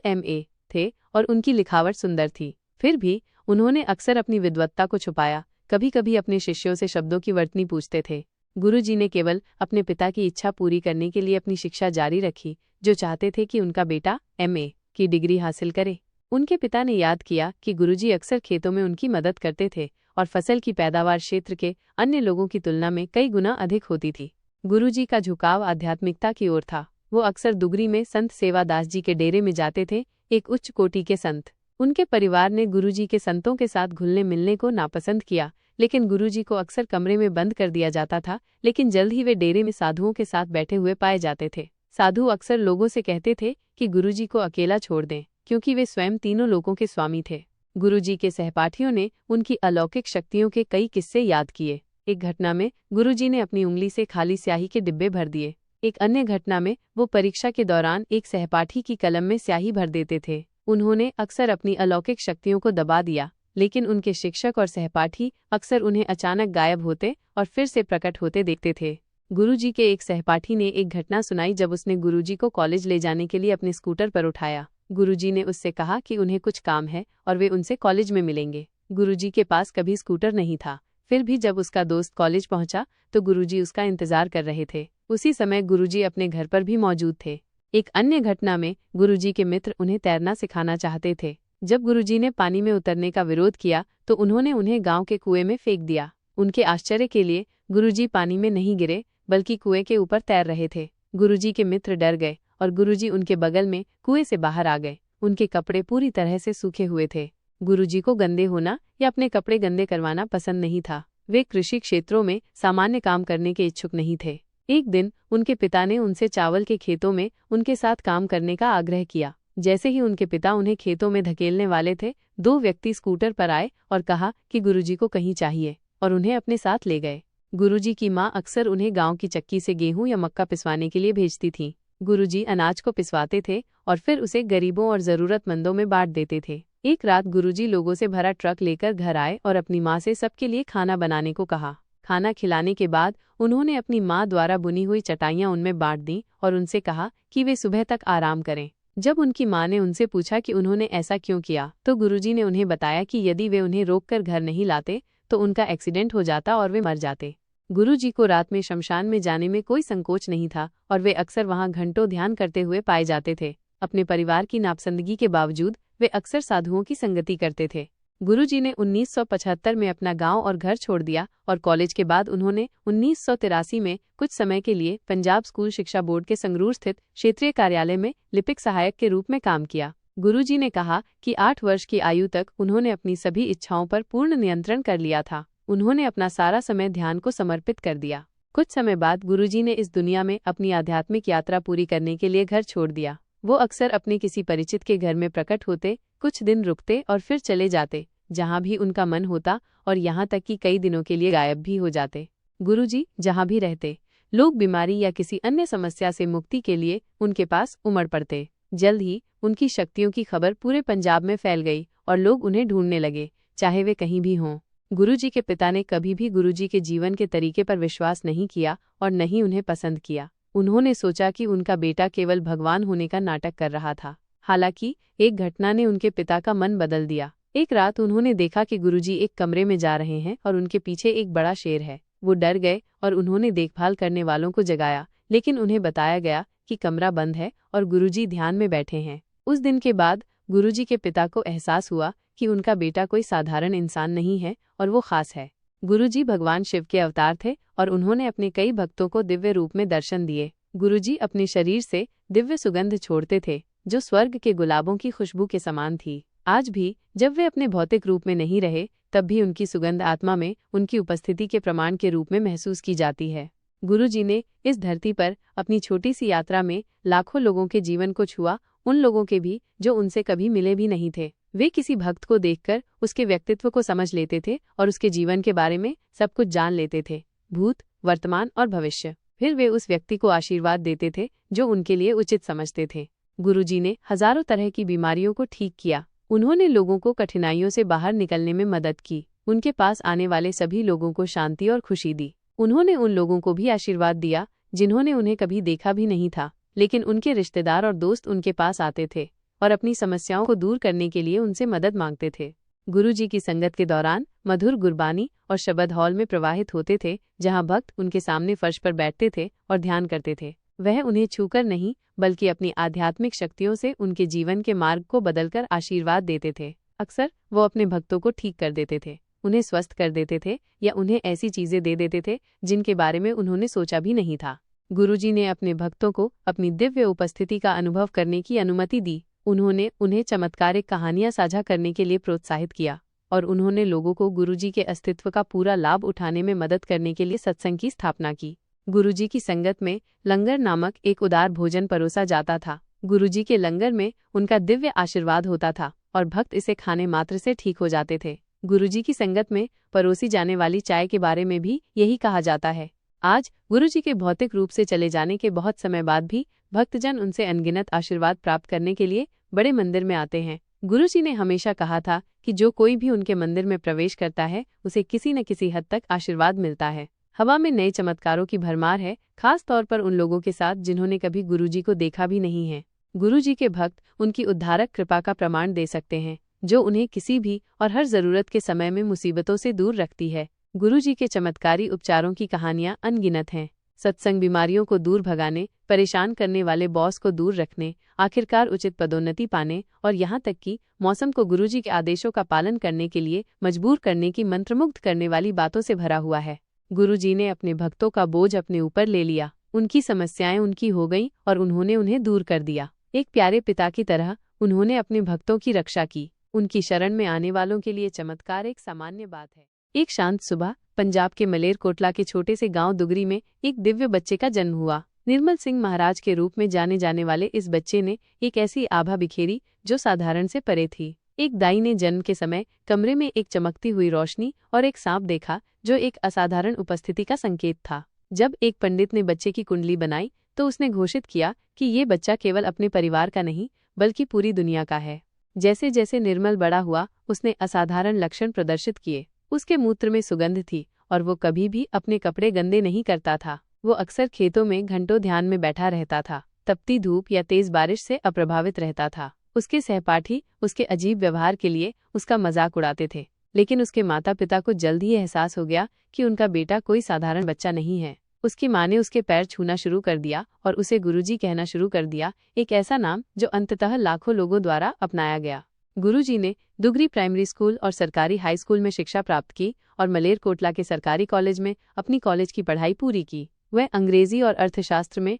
MA थे और उनकी लिखावट सुंदर थी। फिर भी उन्होंने अक्सर अपनी विद्वत्ता को छुपाया। कभी कभी अपने शिष्यों से शब्दों की वर्तनी पूछते थे। गुरुजी ने केवल अपने पिता की इच्छा पूरी करने के लिए अपनी शिक्षा जारी रखी, जो चाहते थे कि उनका बेटा MA की डिग्री हासिल करे। उनके पिता ने याद किया कि गुरुजी अक्सर खेतों में उनकी मदद करते थे और फसल की पैदावार क्षेत्र के अन्य लोगों की तुलना में कई गुना अधिक होती थी। गुरुजी का झुकाव आध्यात्मिकता की ओर था। वो अक्सर दुगरी में संत सेवादास जी के डेरे में जाते थे, एक उच्च कोटि के संत। उनके परिवार ने गुरुजी के संतों के साथ घुलने मिलने को नापसंद किया, लेकिन गुरुजी को अक्सर कमरे में बंद कर दिया जाता था। लेकिन जल्द ही वे डेरे में साधुओं के साथ बैठे हुए पाए जाते थे। साधु अक्सर लोगों से कहते थे कि गुरुजी को अकेला छोड़ दें, क्योंकि वे स्वयं तीनों लोकों के स्वामी थे। गुरुजी के सहपाठियों ने उनकी अलौकिक शक्तियों के कई किस्से याद किए। एक घटना में गुरुजी ने अपनी उंगली से खाली स्याही के डिब्बे भर दिए। एक अन्य घटना में वो परीक्षा के दौरान एक सहपाठी की कलम में स्याही भर देते थे। उन्होंने अक्सर अपनी अलौकिक शक्तियों को दबा दिया, लेकिन उनके शिक्षक और सहपाठी अक्सर उन्हें अचानक गायब होते और फिर से प्रकट होते देखते थे। गुरुजी के एक सहपाठी ने एक घटना सुनाई जब उसने गुरुजी को कॉलेज ले जाने के लिए अपने स्कूटर पर उठाया। गुरुजी ने उससे कहा कि उन्हें कुछ काम है और वे उनसे कॉलेज में मिलेंगे। गुरुजी के पास कभी स्कूटर नहीं था, फिर भी जब उसका दोस्त कॉलेज पहुंचा तो गुरुजी उसका इंतजार कर रहे थे। उसी समय गुरुजी अपने घर पर भी मौजूद थे। एक अन्य घटना में गुरुजी के मित्र उन्हें तैरना सिखाना चाहते थे। जब गुरुजी ने पानी में उतरने का विरोध किया तो उन्होंने उन्हें गांव के कुएं में फेंक दिया। उनके आश्चर्य के लिए गुरुजी पानी में नहीं गिरे बल्कि कुएं के ऊपर तैर रहे थे। गुरुजी के मित्र डर गए और गुरुजी उनके बगल में कुएं से बाहर आ गए। उनके कपड़े पूरी तरह से सूखे हुए थे। गुरुजी को गंदे होना या अपने कपड़े गंदे करवाना पसंद नहीं था। वे कृषि क्षेत्रों में सामान्य काम करने के इच्छुक नहीं थे। एक दिन उनके पिता ने उनसे चावल के खेतों में उनके साथ काम करने का आग्रह किया। जैसे ही उनके पिता उन्हें खेतों में धकेलने वाले थे, दो व्यक्ति स्कूटर पर आए और कहा कि गुरुजी को कहीं चाहिए और उन्हें अपने साथ ले गए। गुरुजी की माँ अक्सर उन्हें गांव की चक्की से गेहूं या मक्का पिसवाने के लिए भेजती थीं। गुरुजी अनाज को पिसवाते थे और फिर उसे गरीबों और जरूरतमंदों में बांट देते थे। एक रात गुरुजी लोगों से भरा ट्रक लेकर घर आए और अपनी माँ से सबके लिए खाना बनाने को कहा। खाना खिलाने के बाद उन्होंने अपनी माँ द्वारा बुनी हुई चटाइयाँ उनमें बांट दी और उनसे कहा कि वे सुबह तक आराम करें। जब उनकी माँ ने उनसे पूछा कि उन्होंने ऐसा क्यों किया, तो गुरुजी ने उन्हें बताया कि यदि वे उन्हें रोककर घर नहीं लाते तो उनका एक्सीडेंट हो जाता और वे मर जाते। गुरुजी को रात में शमशान में जाने में कोई संकोच नहीं था और वे अक्सर वहां घंटों ध्यान करते हुए पाए जाते थे। अपने परिवार की नापसंदगी के बावजूद वे अक्सर साधुओं की संगति करते थे। गुरुजी ने 1975 में अपना गांव और घर छोड़ दिया और कॉलेज के बाद उन्होंने 1983 में कुछ समय के लिए पंजाब स्कूल शिक्षा बोर्ड के संगरूर स्थित क्षेत्रीय कार्यालय में लिपिक सहायक के रूप में काम किया। गुरुजी ने कहा कि 8 वर्ष की आयु तक उन्होंने अपनी सभी इच्छाओं पर पूर्ण नियंत्रण कर लिया था। उन्होंने अपना सारा समय ध्यान को समर्पित कर दिया। कुछ समय बाद गुरुजी ने इस दुनिया में अपनी आध्यात्मिक यात्रा पूरी करने के लिए घर छोड़ दिया। वो अक्सर अपने किसी परिचित के घर में प्रकट होते, कुछ दिन रुकते और फिर चले जाते जहां भी उनका मन होता, और यहाँ तक कि कई दिनों के लिए गायब भी हो जाते। गुरुजी जहां भी रहते, लोग बीमारी या किसी अन्य समस्या से मुक्ति के लिए उनके पास उमड़ पड़ते। जल्द ही उनकी शक्तियों की खबर पूरे पंजाब में फैल गई और लोग उन्हें ढूंढने लगे, चाहे वे कहीं भी हों। गुरुजी के पिता ने कभी भी गुरुजी के जीवन के तरीके पर विश्वास नहीं किया और न ही उन्हें पसंद किया। उन्होंने सोचा कि उनका बेटा केवल भगवान होने का नाटक कर रहा था। हालांकि एक घटना ने उनके पिता का मन बदल दिया। एक रात उन्होंने देखा कि गुरुजी एक कमरे में जा रहे हैं और उनके पीछे एक बड़ा शेर है। वो डर गए और उन्होंने देखभाल करने वालों को जगाया, लेकिन उन्हें बताया गया कि कमरा बंद है और गुरुजी ध्यान में बैठे हैं। उस दिन के बाद गुरुजी के पिता को एहसास हुआ कि उनका बेटा कोई साधारण इंसान नहीं है और वो खास है। गुरुजी भगवान शिव के अवतार थे और उन्होंने अपने कई भक्तों को दिव्य रूप में दर्शन दिए। गुरुजी अपने शरीर से दिव्य सुगंध छोड़ते थे जो स्वर्ग के गुलाबों की खुशबू के समान थी। आज भी जब वे अपने भौतिक रूप में नहीं रहे, तब भी उनकी सुगंध आत्मा में उनकी उपस्थिति के प्रमाण के रूप में महसूस की जाती है। गुरुजी ने इस धरती पर अपनी छोटी सी यात्रा में लाखों लोगों के जीवन को छुआ, उन लोगों के भी जो उनसे कभी मिले भी नहीं थे। वे किसी भक्त को देखकर उसके व्यक्तित्व को समझ लेते थे और उसके जीवन के बारे में सब कुछ जान लेते थे, भूत, वर्तमान और भविष्य। फिर वे उस व्यक्ति को आशीर्वाद देते थे जो उनके लिए उचित समझते थे। गुरुजी ने हजारों तरह की बीमारियों को ठीक किया। उन्होंने लोगों को कठिनाइयों से बाहर निकलने में मदद की। उनके पास आने वाले सभी लोगों को शांति और खुशी दी। उन्होंने उन लोगों को भी आशीर्वाद दिया जिन्होंने उन्हें कभी देखा भी नहीं था, लेकिन उनके रिश्तेदार और दोस्त उनके पास आते थे और अपनी समस्याओं को दूर करने के लिए उनसे मदद मांगते थे। गुरुजी की संगत के दौरान मधुर गुरबानी और शब्द हॉल में प्रवाहित होते थे, जहां भक्त उनके सामने फर्श पर बैठते थे और ध्यान करते थे। वह उन्हें छूकर नहीं, बल्कि अपनी आध्यात्मिक शक्तियों से उनके जीवन के मार्ग को बदलकर आशीर्वाद देते थे। अक्सर वो अपने भक्तों को ठीक कर देते थे, उन्हें स्वस्थ कर देते थे या उन्हें ऐसी चीजें दे देते थे जिनके बारे में उन्होंने सोचा भी नहीं था। गुरुजी ने अपने भक्तों को अपनी दिव्य उपस्थिति का अनुभव करने की अनुमति दी। उन्होंने उन्हें चमत्कारिक कहानियां साझा करने के लिए प्रोत्साहित किया और उन्होंने लोगों को गुरुजी के अस्तित्व का पूरा लाभ उठाने में मदद करने के लिए सत्संग की स्थापना की। गुरुजी की संगत में लंगर नामक एक उदार भोजन परोसा जाता था। गुरुजी के लंगर में उनका दिव्य आशीर्वाद होता था और भक्त इसे खाने मात्र से ठीक हो जाते थे। गुरुजी की संगत में परोसी जाने वाली चाय के बारे में भी यही कहा जाता है। आज गुरुजी के भौतिक रूप से चले जाने के बहुत समय बाद भी भक्तजन उनसे अनगिनत आशीर्वाद प्राप्त करने के लिए बड़े मंदिर में आते हैं। गुरुजी ने हमेशा कहा था कि जो कोई भी उनके मंदिर में प्रवेश करता है, उसे किसी न किसी हद तक आशीर्वाद मिलता है। हवा में नए चमत्कारों की भरमार है, खास तौर पर उन लोगों के साथ जिन्होंने कभी गुरुजी को देखा भी नहीं है। गुरुजी के भक्त उनकी उद्धारक कृपा का प्रमाण दे सकते हैं, जो उन्हें किसी भी और हर जरूरत के समय में मुसीबतों से दूर रखती है। गुरुजी के चमत्कारी उपचारों की कहानियां अनगिनत हैं। सत्संग बीमारियों को दूर भगाने, परेशान करने वाले बॉस को दूर रखने, आखिरकार उचित पदोन्नति पाने और यहाँ तक कि मौसम को गुरुजी के आदेशों का पालन करने के लिए मजबूर करने की मंत्रमुग्ध करने वाली बातों से भरा हुआ है। गुरुजी ने अपने भक्तों का बोझ अपने ऊपर ले लिया। उनकी समस्याएं उनकी हो गईं और उन्होंने उन्हें दूर कर दिया। एक प्यारे पिता की तरह उन्होंने अपने भक्तों की रक्षा की। उनकी शरण में आने वालों के लिए चमत्कार एक सामान्य बात है। एक शांत सुबह पंजाब के मलेरकोटला के छोटे से गांव दुगरी में एक दिव्य बच्चे का जन्म हुआ। निर्मल सिंह महाराज के रूप में जाने जाने वाले इस बच्चे ने एक ऐसी आभा बिखेरी जो साधारण से परे थी। एक दाई ने जन्म के समय कमरे में एक चमकती हुई रोशनी और एक सांप देखा जो एक असाधारण उपस्थिति का संकेत था। जब एक पंडित ने बच्चे की कुंडली बनाई तो उसने घोषित किया कि ये बच्चा केवल अपने परिवार का नहीं बल्कि पूरी दुनिया का है। जैसे जैसे निर्मल बड़ा हुआ, उसने असाधारण लक्षण प्रदर्शित किए। उसके मूत्र में सुगंध थी और वो कभी भी अपने कपड़े गंदे नहीं करता था। वो अक्सर खेतों में घंटों ध्यान में बैठा रहता था, तपती धूप या तेज बारिश से अप्रभावित रहता था। उसके सहपाठी उसके अजीब व्यवहार के लिए उसका मजाक उड़ाते थे, लेकिन उसके माता पिता को जल्द ही एहसास हो गया कि उनका बेटा कोई साधारण बच्चा नहीं है। उसकी माँ ने उसके पैर छूना शुरू कर दिया और उसे गुरुजी कहना शुरू कर दिया, एक ऐसा नाम जो अंततः लाखों लोगों द्वारा अपनाया गया। गुरुजी ने दुगरी प्राइमरी स्कूल और सरकारी हाई स्कूल में शिक्षा प्राप्त की और मलेरकोटला के सरकारी कॉलेज में अपनी कॉलेज की पढ़ाई पूरी की। वह अंग्रेजी और अर्थशास्त्र में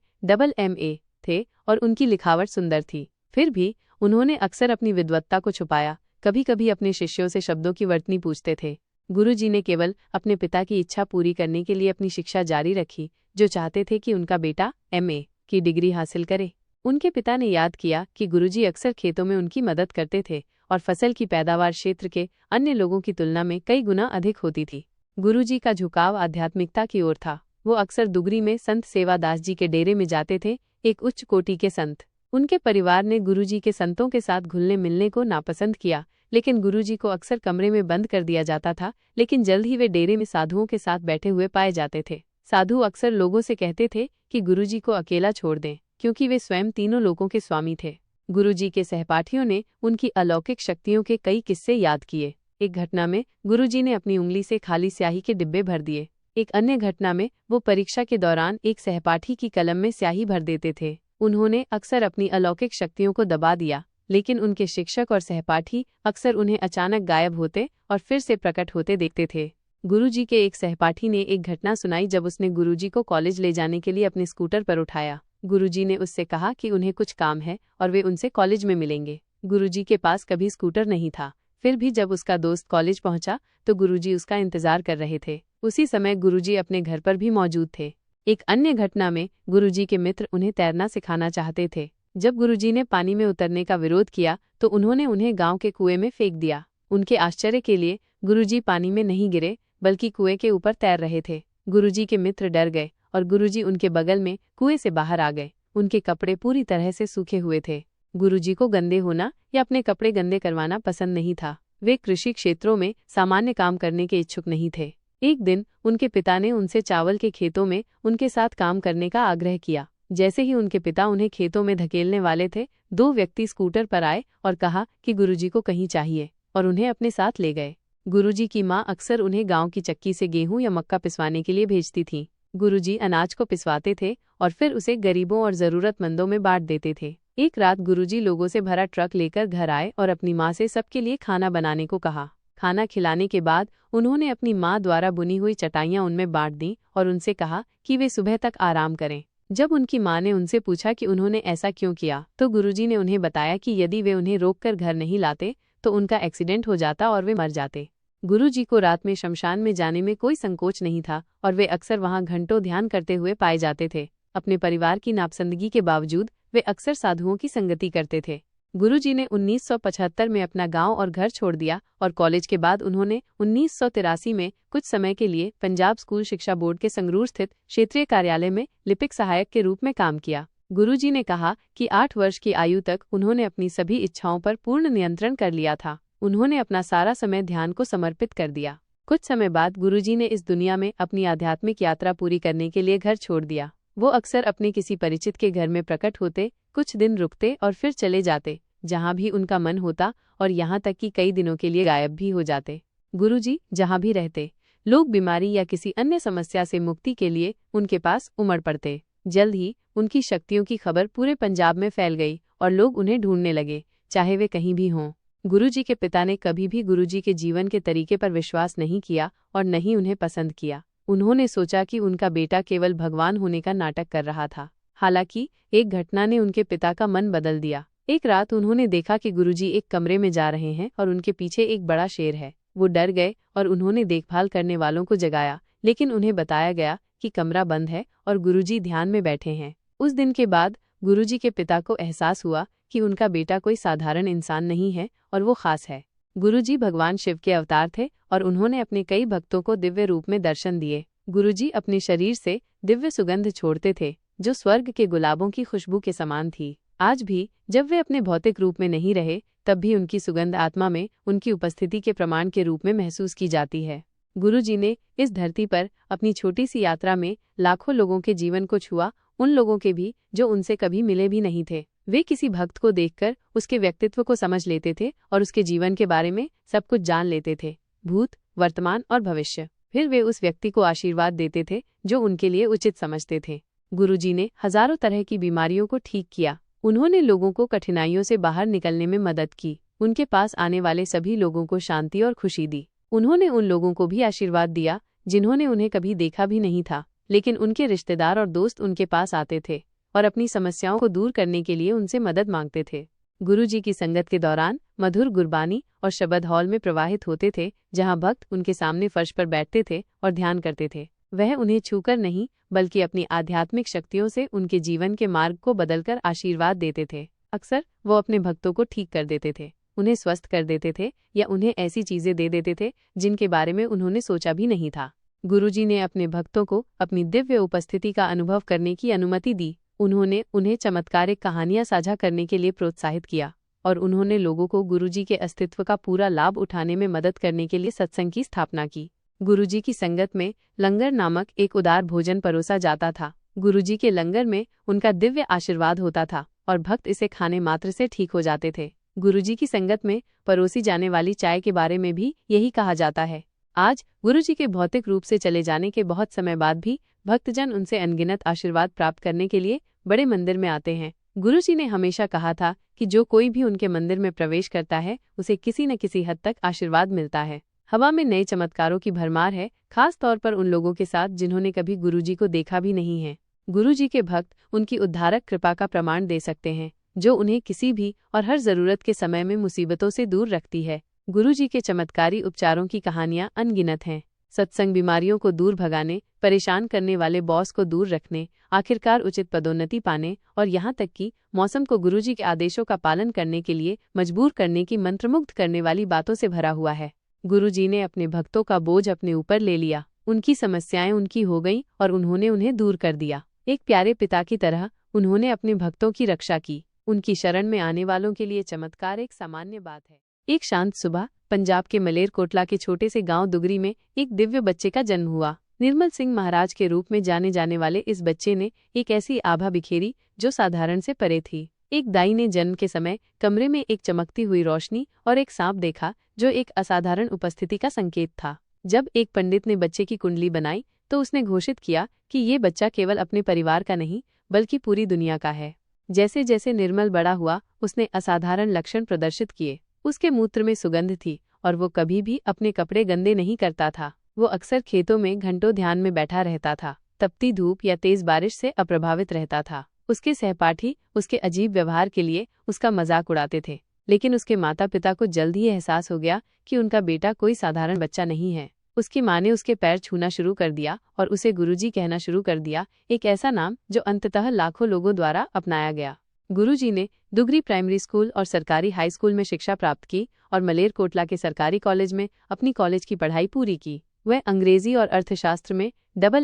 MA थे और उनकी लिखावट सुंदर थी। फिर भी उन्होंने अक्सर अपनी विद्वत्ता को छुपाया। कभी कभी अपने शिष्यों से शब्दों की वर्तनी पूछते थे। गुरुजी ने केवल अपने पिता की इच्छा पूरी करने के लिए अपनी शिक्षा जारी रखी, जो चाहते थे कि उनका बेटा MA की डिग्री हासिल करे। उनके पिता ने याद किया कि गुरुजी अक्सर खेतों में उनकी मदद करते थे और फसल की पैदावार क्षेत्र के अन्य लोगों की तुलना में कई गुना अधिक होती थी। गुरुजी का झुकाव आध्यात्मिकता की ओर था। वो अक्सर दुगरी में संत सेवादास जी के डेरे में जाते थे, एक उच्च कोटि के संत। उनके परिवार ने गुरुजी के संतों के साथ घुलने मिलने को नापसंद किया, लेकिन गुरुजी को अक्सर कमरे में बंद कर दिया जाता था। लेकिन जल्द ही वे डेरे में साधुओं के साथ बैठे हुए पाए जाते थे। साधु अक्सर लोगों से कहते थे कि गुरुजी को अकेला छोड़ दें, क्योंकि वे स्वयं तीनों लोकों के स्वामी थे। गुरुजी के सहपाठियों ने उनकी अलौकिक शक्तियों के कई किस्से याद किए। एक घटना में गुरुजी ने अपनी उंगली से खाली स्याही के डिब्बे भर दिए। एक अन्य घटना में वो परीक्षा के दौरान एक सहपाठी की कलम में स्याही भर देते थे। उन्होंने अक्सर अपनी अलौकिक शक्तियों को दबा दिया, लेकिन उनके शिक्षक और सहपाठी अक्सर उन्हें अचानक गायब होते और फिर से प्रकट होते देखते थे। गुरुजी के एक सहपाठी ने एक घटना सुनाई जब उसने गुरुजी को कॉलेज ले जाने के लिए अपने स्कूटर पर उठाया। गुरुजी ने उससे कहा कि उन्हें कुछ काम है और वे उनसे कॉलेज में मिलेंगे। गुरुजी के पास कभी स्कूटर नहीं था, फिर भी जब उसका दोस्त कॉलेज पहुंचा तो गुरुजी उसका इंतजार कर रहे थे। उसी समय गुरुजी अपने घर पर भी मौजूद थे। एक अन्य घटना में गुरुजी के मित्र उन्हें तैरना सिखाना चाहते थे। जब गुरुजी ने पानी में उतरने का विरोध किया तो उन्होंने उन्हें गांव के कुएं में फेंक दिया। उनके आश्चर्य के लिए गुरुजी पानी में नहीं गिरे बल्कि कुएं के ऊपर तैर रहे थे। गुरुजी के मित्र डर गए और गुरुजी उनके बगल में कुएं से बाहर आ गए। उनके कपड़े पूरी तरह से सूखे हुए थे। गुरुजी को गंदे होना या अपने कपड़े गंदे करवाना पसंद नहीं था। वे कृषि क्षेत्रों में सामान्य काम करने के इच्छुक नहीं थे। एक दिन उनके पिता ने उनसे चावल के खेतों में उनके साथ काम करने का आग्रह किया। जैसे ही उनके पिता उन्हें खेतों में धकेलने वाले थे, दो व्यक्ति स्कूटर पर आए और कहा कि गुरुजी को कहीं चाहिए, और उन्हें अपने साथ ले गए। गुरुजी की माँ अक्सर उन्हें गांव की चक्की से गेहूं या मक्का पिसवाने के लिए भेजती थीं। गुरुजी अनाज को पिसवाते थे और फिर उसे गरीबों और जरूरतमंदों में बांट देते थे। एक रात गुरुजी लोगों से भरा ट्रक लेकर घर आए और अपनी माँ से सबके लिए खाना बनाने को कहा। खाना खिलाने के बाद उन्होंने अपनी माँ द्वारा बुनी हुई चटाइयाँ उनमें बांट दी और उनसे कहा कि वे सुबह तक आराम करें। जब उनकी माँ ने उनसे पूछा कि उन्होंने ऐसा क्यों किया, तो गुरुजी ने उन्हें बताया कि यदि वे उन्हें रोककर घर नहीं लाते तो उनका एक्सीडेंट हो जाता और वे मर जाते। गुरुजी को रात में शमशान में जाने में कोई संकोच नहीं था और वे अक्सर वहां घंटों ध्यान करते हुए पाए जाते थे। अपने परिवार की नापसंदगी के बावजूद वे अक्सर साधुओं की संगति करते थे। गुरुजी ने 1975 में अपना गांव और घर छोड़ दिया और कॉलेज के बाद उन्होंने 1983 में कुछ समय के लिए पंजाब स्कूल शिक्षा बोर्ड के संगरूर स्थित क्षेत्रीय कार्यालय में लिपिक सहायक के रूप में काम किया। गुरुजी ने कहा कि 8 वर्ष की आयु तक उन्होंने अपनी सभी इच्छाओं पर पूर्ण नियंत्रण कर लिया था। उन्होंने अपना सारा समय ध्यान को समर्पित कर दिया। कुछ समय बाद गुरुजी ने इस दुनिया में अपनी आध्यात्मिक यात्रा पूरी करने के लिए घर छोड़ दिया। वो अक्सर अपने किसी परिचित के घर में प्रकट होते, कुछ दिन रुकते और फिर चले जाते जहाँ भी उनका मन होता, और यहाँ तक कि कई दिनों के लिए गायब भी हो जाते। गुरुजी जहाँ भी रहते, लोग बीमारी या किसी अन्य समस्या से मुक्ति के लिए उनके पास उमड़ पड़ते। जल्द ही उनकी शक्तियों की खबर पूरे पंजाब में फैल गई और लोग उन्हें ढूंढने लगे, चाहे वे कहीं भी हों। गुरुजी के पिता ने कभी भी गुरुजी के जीवन के तरीके पर विश्वास नहीं किया और न ही उन्हें पसंद किया। उन्होंने सोचा कि उनका बेटा केवल भगवान होने का नाटक कर रहा था। हालांकि एक घटना ने उनके पिता का मन बदल दिया। एक रात उन्होंने देखा कि गुरुजी एक कमरे में जा रहे हैं और उनके पीछे एक बड़ा शेर है। वो डर गए और उन्होंने देखभाल करने वालों को जगाया, लेकिन उन्हें बताया गया कि कमरा बंद है और गुरुजी ध्यान में बैठे हैं। उस दिन के बाद गुरुजी के पिता को एहसास हुआ कि उनका बेटा कोई साधारण इंसान नहीं है और वो खास है। गुरुजी भगवान शिव के अवतार थे और उन्होंने अपने कई भक्तों को दिव्य रूप में दर्शन दिए। गुरुजी अपने शरीर से दिव्य सुगंध छोड़ते थे जो स्वर्ग के गुलाबों की खुशबू के समान थी। आज भी जब वे अपने भौतिक रूप में नहीं रहे, तब भी उनकी सुगंध आत्मा में उनकी उपस्थिति के प्रमाण के रूप में महसूस की जाती है। गुरुजी ने इस धरती पर अपनी छोटी सी यात्रा में लाखों लोगों के जीवन को छुआ, उन लोगों के भी जो उनसे कभी मिले भी नहीं थे। वे किसी भक्त को देखकर उसके व्यक्तित्व को समझ लेते थे और उसके जीवन के बारे में सब कुछ जान लेते थे, भूत, वर्तमान और भविष्य। फिर वे उस व्यक्ति को आशीर्वाद देते थे जो उनके लिए उचित समझते थे। गुरुजी ने हजारों तरह की बीमारियों को ठीक किया। उन्होंने लोगों को कठिनाइयों से बाहर निकलने में मदद की। उनके पास आने वाले सभी लोगों को शांति और खुशी दी। उन्होंने उन लोगों को भी आशीर्वाद दिया जिन्होंने उन्हें कभी देखा भी नहीं था, लेकिन उनके रिश्तेदार और दोस्त उनके पास आते थे और अपनी समस्याओं को दूर करने के लिए उनसे मदद मांगते थे। गुरुजी की संगत के दौरान मधुर गुरबानी और शब्द हॉल में प्रवाहित होते थे, जहां भक्त उनके सामने फर्श पर बैठते थे और ध्यान करते थे। वह उन्हें छूकर नहीं बल्कि अपनी आध्यात्मिक शक्तियों से उनके जीवन के मार्ग को बदलकर आशीर्वाद देते थे। अक्सर वो अपने भक्तों को ठीक कर देते थे, उन्हें स्वस्थ कर देते थे या उन्हें ऐसी चीजें दे देते थे जिनके बारे में उन्होंने सोचा भी नहीं था। गुरुजी ने अपने भक्तों को अपनी दिव्य उपस्थिति का अनुभव करने की अनुमति दी। उन्होंने उन्हें चमत्कारिक कहानियां साझा करने के लिए प्रोत्साहित किया और उन्होंने लोगों को गुरुजी के अस्तित्व का पूरा लाभ उठाने में मदद करने के लिए सत्संग की स्थापना की। गुरुजी की संगत में लंगर नामक एक उदार भोजन परोसा जाता था। गुरुजी के लंगर में उनका दिव्य आशीर्वाद होता था और भक्त इसे खाने मात्र से ठीक हो जाते थे। गुरुजी की संगत में परोसी जाने वाली चाय के बारे में भी यही कहा जाता है। आज गुरुजी के भौतिक रूप से चले जाने के बहुत समय बाद भी भक्तजन उनसे अनगिनत आशीर्वाद प्राप्त करने के लिए बड़े मंदिर में आते हैं। गुरुजी ने हमेशा कहा था कि जो कोई भी उनके मंदिर में प्रवेश करता है उसे किसी न किसी हद तक आशीर्वाद मिलता है। हवा में नए चमत्कारों की भरमार है, खास तौर पर उन लोगों के साथ जिन्होंने कभी गुरुजी को देखा भी नहीं है। गुरुजी के भक्त उनकी उद्धारक कृपा का प्रमाण दे सकते हैं, जो उन्हें किसी भी और हर जरूरत के समय में मुसीबतों से दूर रखती है। गुरुजी के चमत्कारी उपचारों की कहानियां अनगिनत हैं। सत्संग बीमारियों को दूर भगाने, परेशान करने वाले बॉस को दूर रखने, आखिरकार उचित पदोन्नति पाने और यहाँ तक कि मौसम को गुरुजी के आदेशों का पालन करने के लिए मजबूर करने की मंत्रमुग्ध करने वाली बातों से भरा हुआ है। गुरुजी ने अपने भक्तों का बोझ अपने ऊपर ले लिया, उनकी समस्याएं उनकी हो गईं और उन्होंने उन्हें दूर कर दिया। एक प्यारे पिता की तरह उन्होंने अपने भक्तों की रक्षा की। उनकी शरण में आने वालों के लिए चमत्कार एक सामान्य बात है। एक शांत सुबह पंजाब के मलेरकोटला के छोटे से गांव दुगरी में एक दिव्य बच्चे का जन्म हुआ। निर्मल सिंह महाराज के रूप में जाने जाने वाले इस बच्चे ने एक ऐसी आभा बिखेरी जो साधारण से परे थी। एक दाई ने जन्म के समय कमरे में एक चमकती हुई रोशनी और एक सांप देखा, जो एक असाधारण उपस्थिति का संकेत था। जब एक पंडित ने बच्चे की कुंडली बनाई तो उसने घोषित किया कि ये बच्चा केवल अपने परिवार का नहीं बल्कि पूरी दुनिया का है। जैसे जैसे निर्मल बड़ा हुआ उसने असाधारण लक्षण प्रदर्शित किए। उसके मूत्र में सुगंध थी और वो कभी भी अपने कपड़े गंदे नहीं करता था। वो अक्सर खेतों में घंटों ध्यान में बैठा रहता था, तपती धूप या तेज बारिश से अप्रभावित रहता था। उसके सहपाठी उसके अजीब व्यवहार के लिए उसका मजाक उड़ाते थे, लेकिन उसके माता पिता को जल्द ही एहसास हो गया कि उनका बेटा कोई साधारण बच्चा नहीं है। उसकी माँ ने उसके पैर छूना शुरू कर दिया और उसे गुरुजी कहना शुरू कर दिया, एक ऐसा नाम जो अंततः लाखों लोगों द्वारा अपनाया गया। गुरुजी ने दुगरी प्राइमरी स्कूल और सरकारी हाई स्कूल में शिक्षा प्राप्त की और मलेरकोटला के सरकारी कॉलेज में अपनी कॉलेज की पढ़ाई पूरी की। वह अंग्रेजी और अर्थशास्त्र में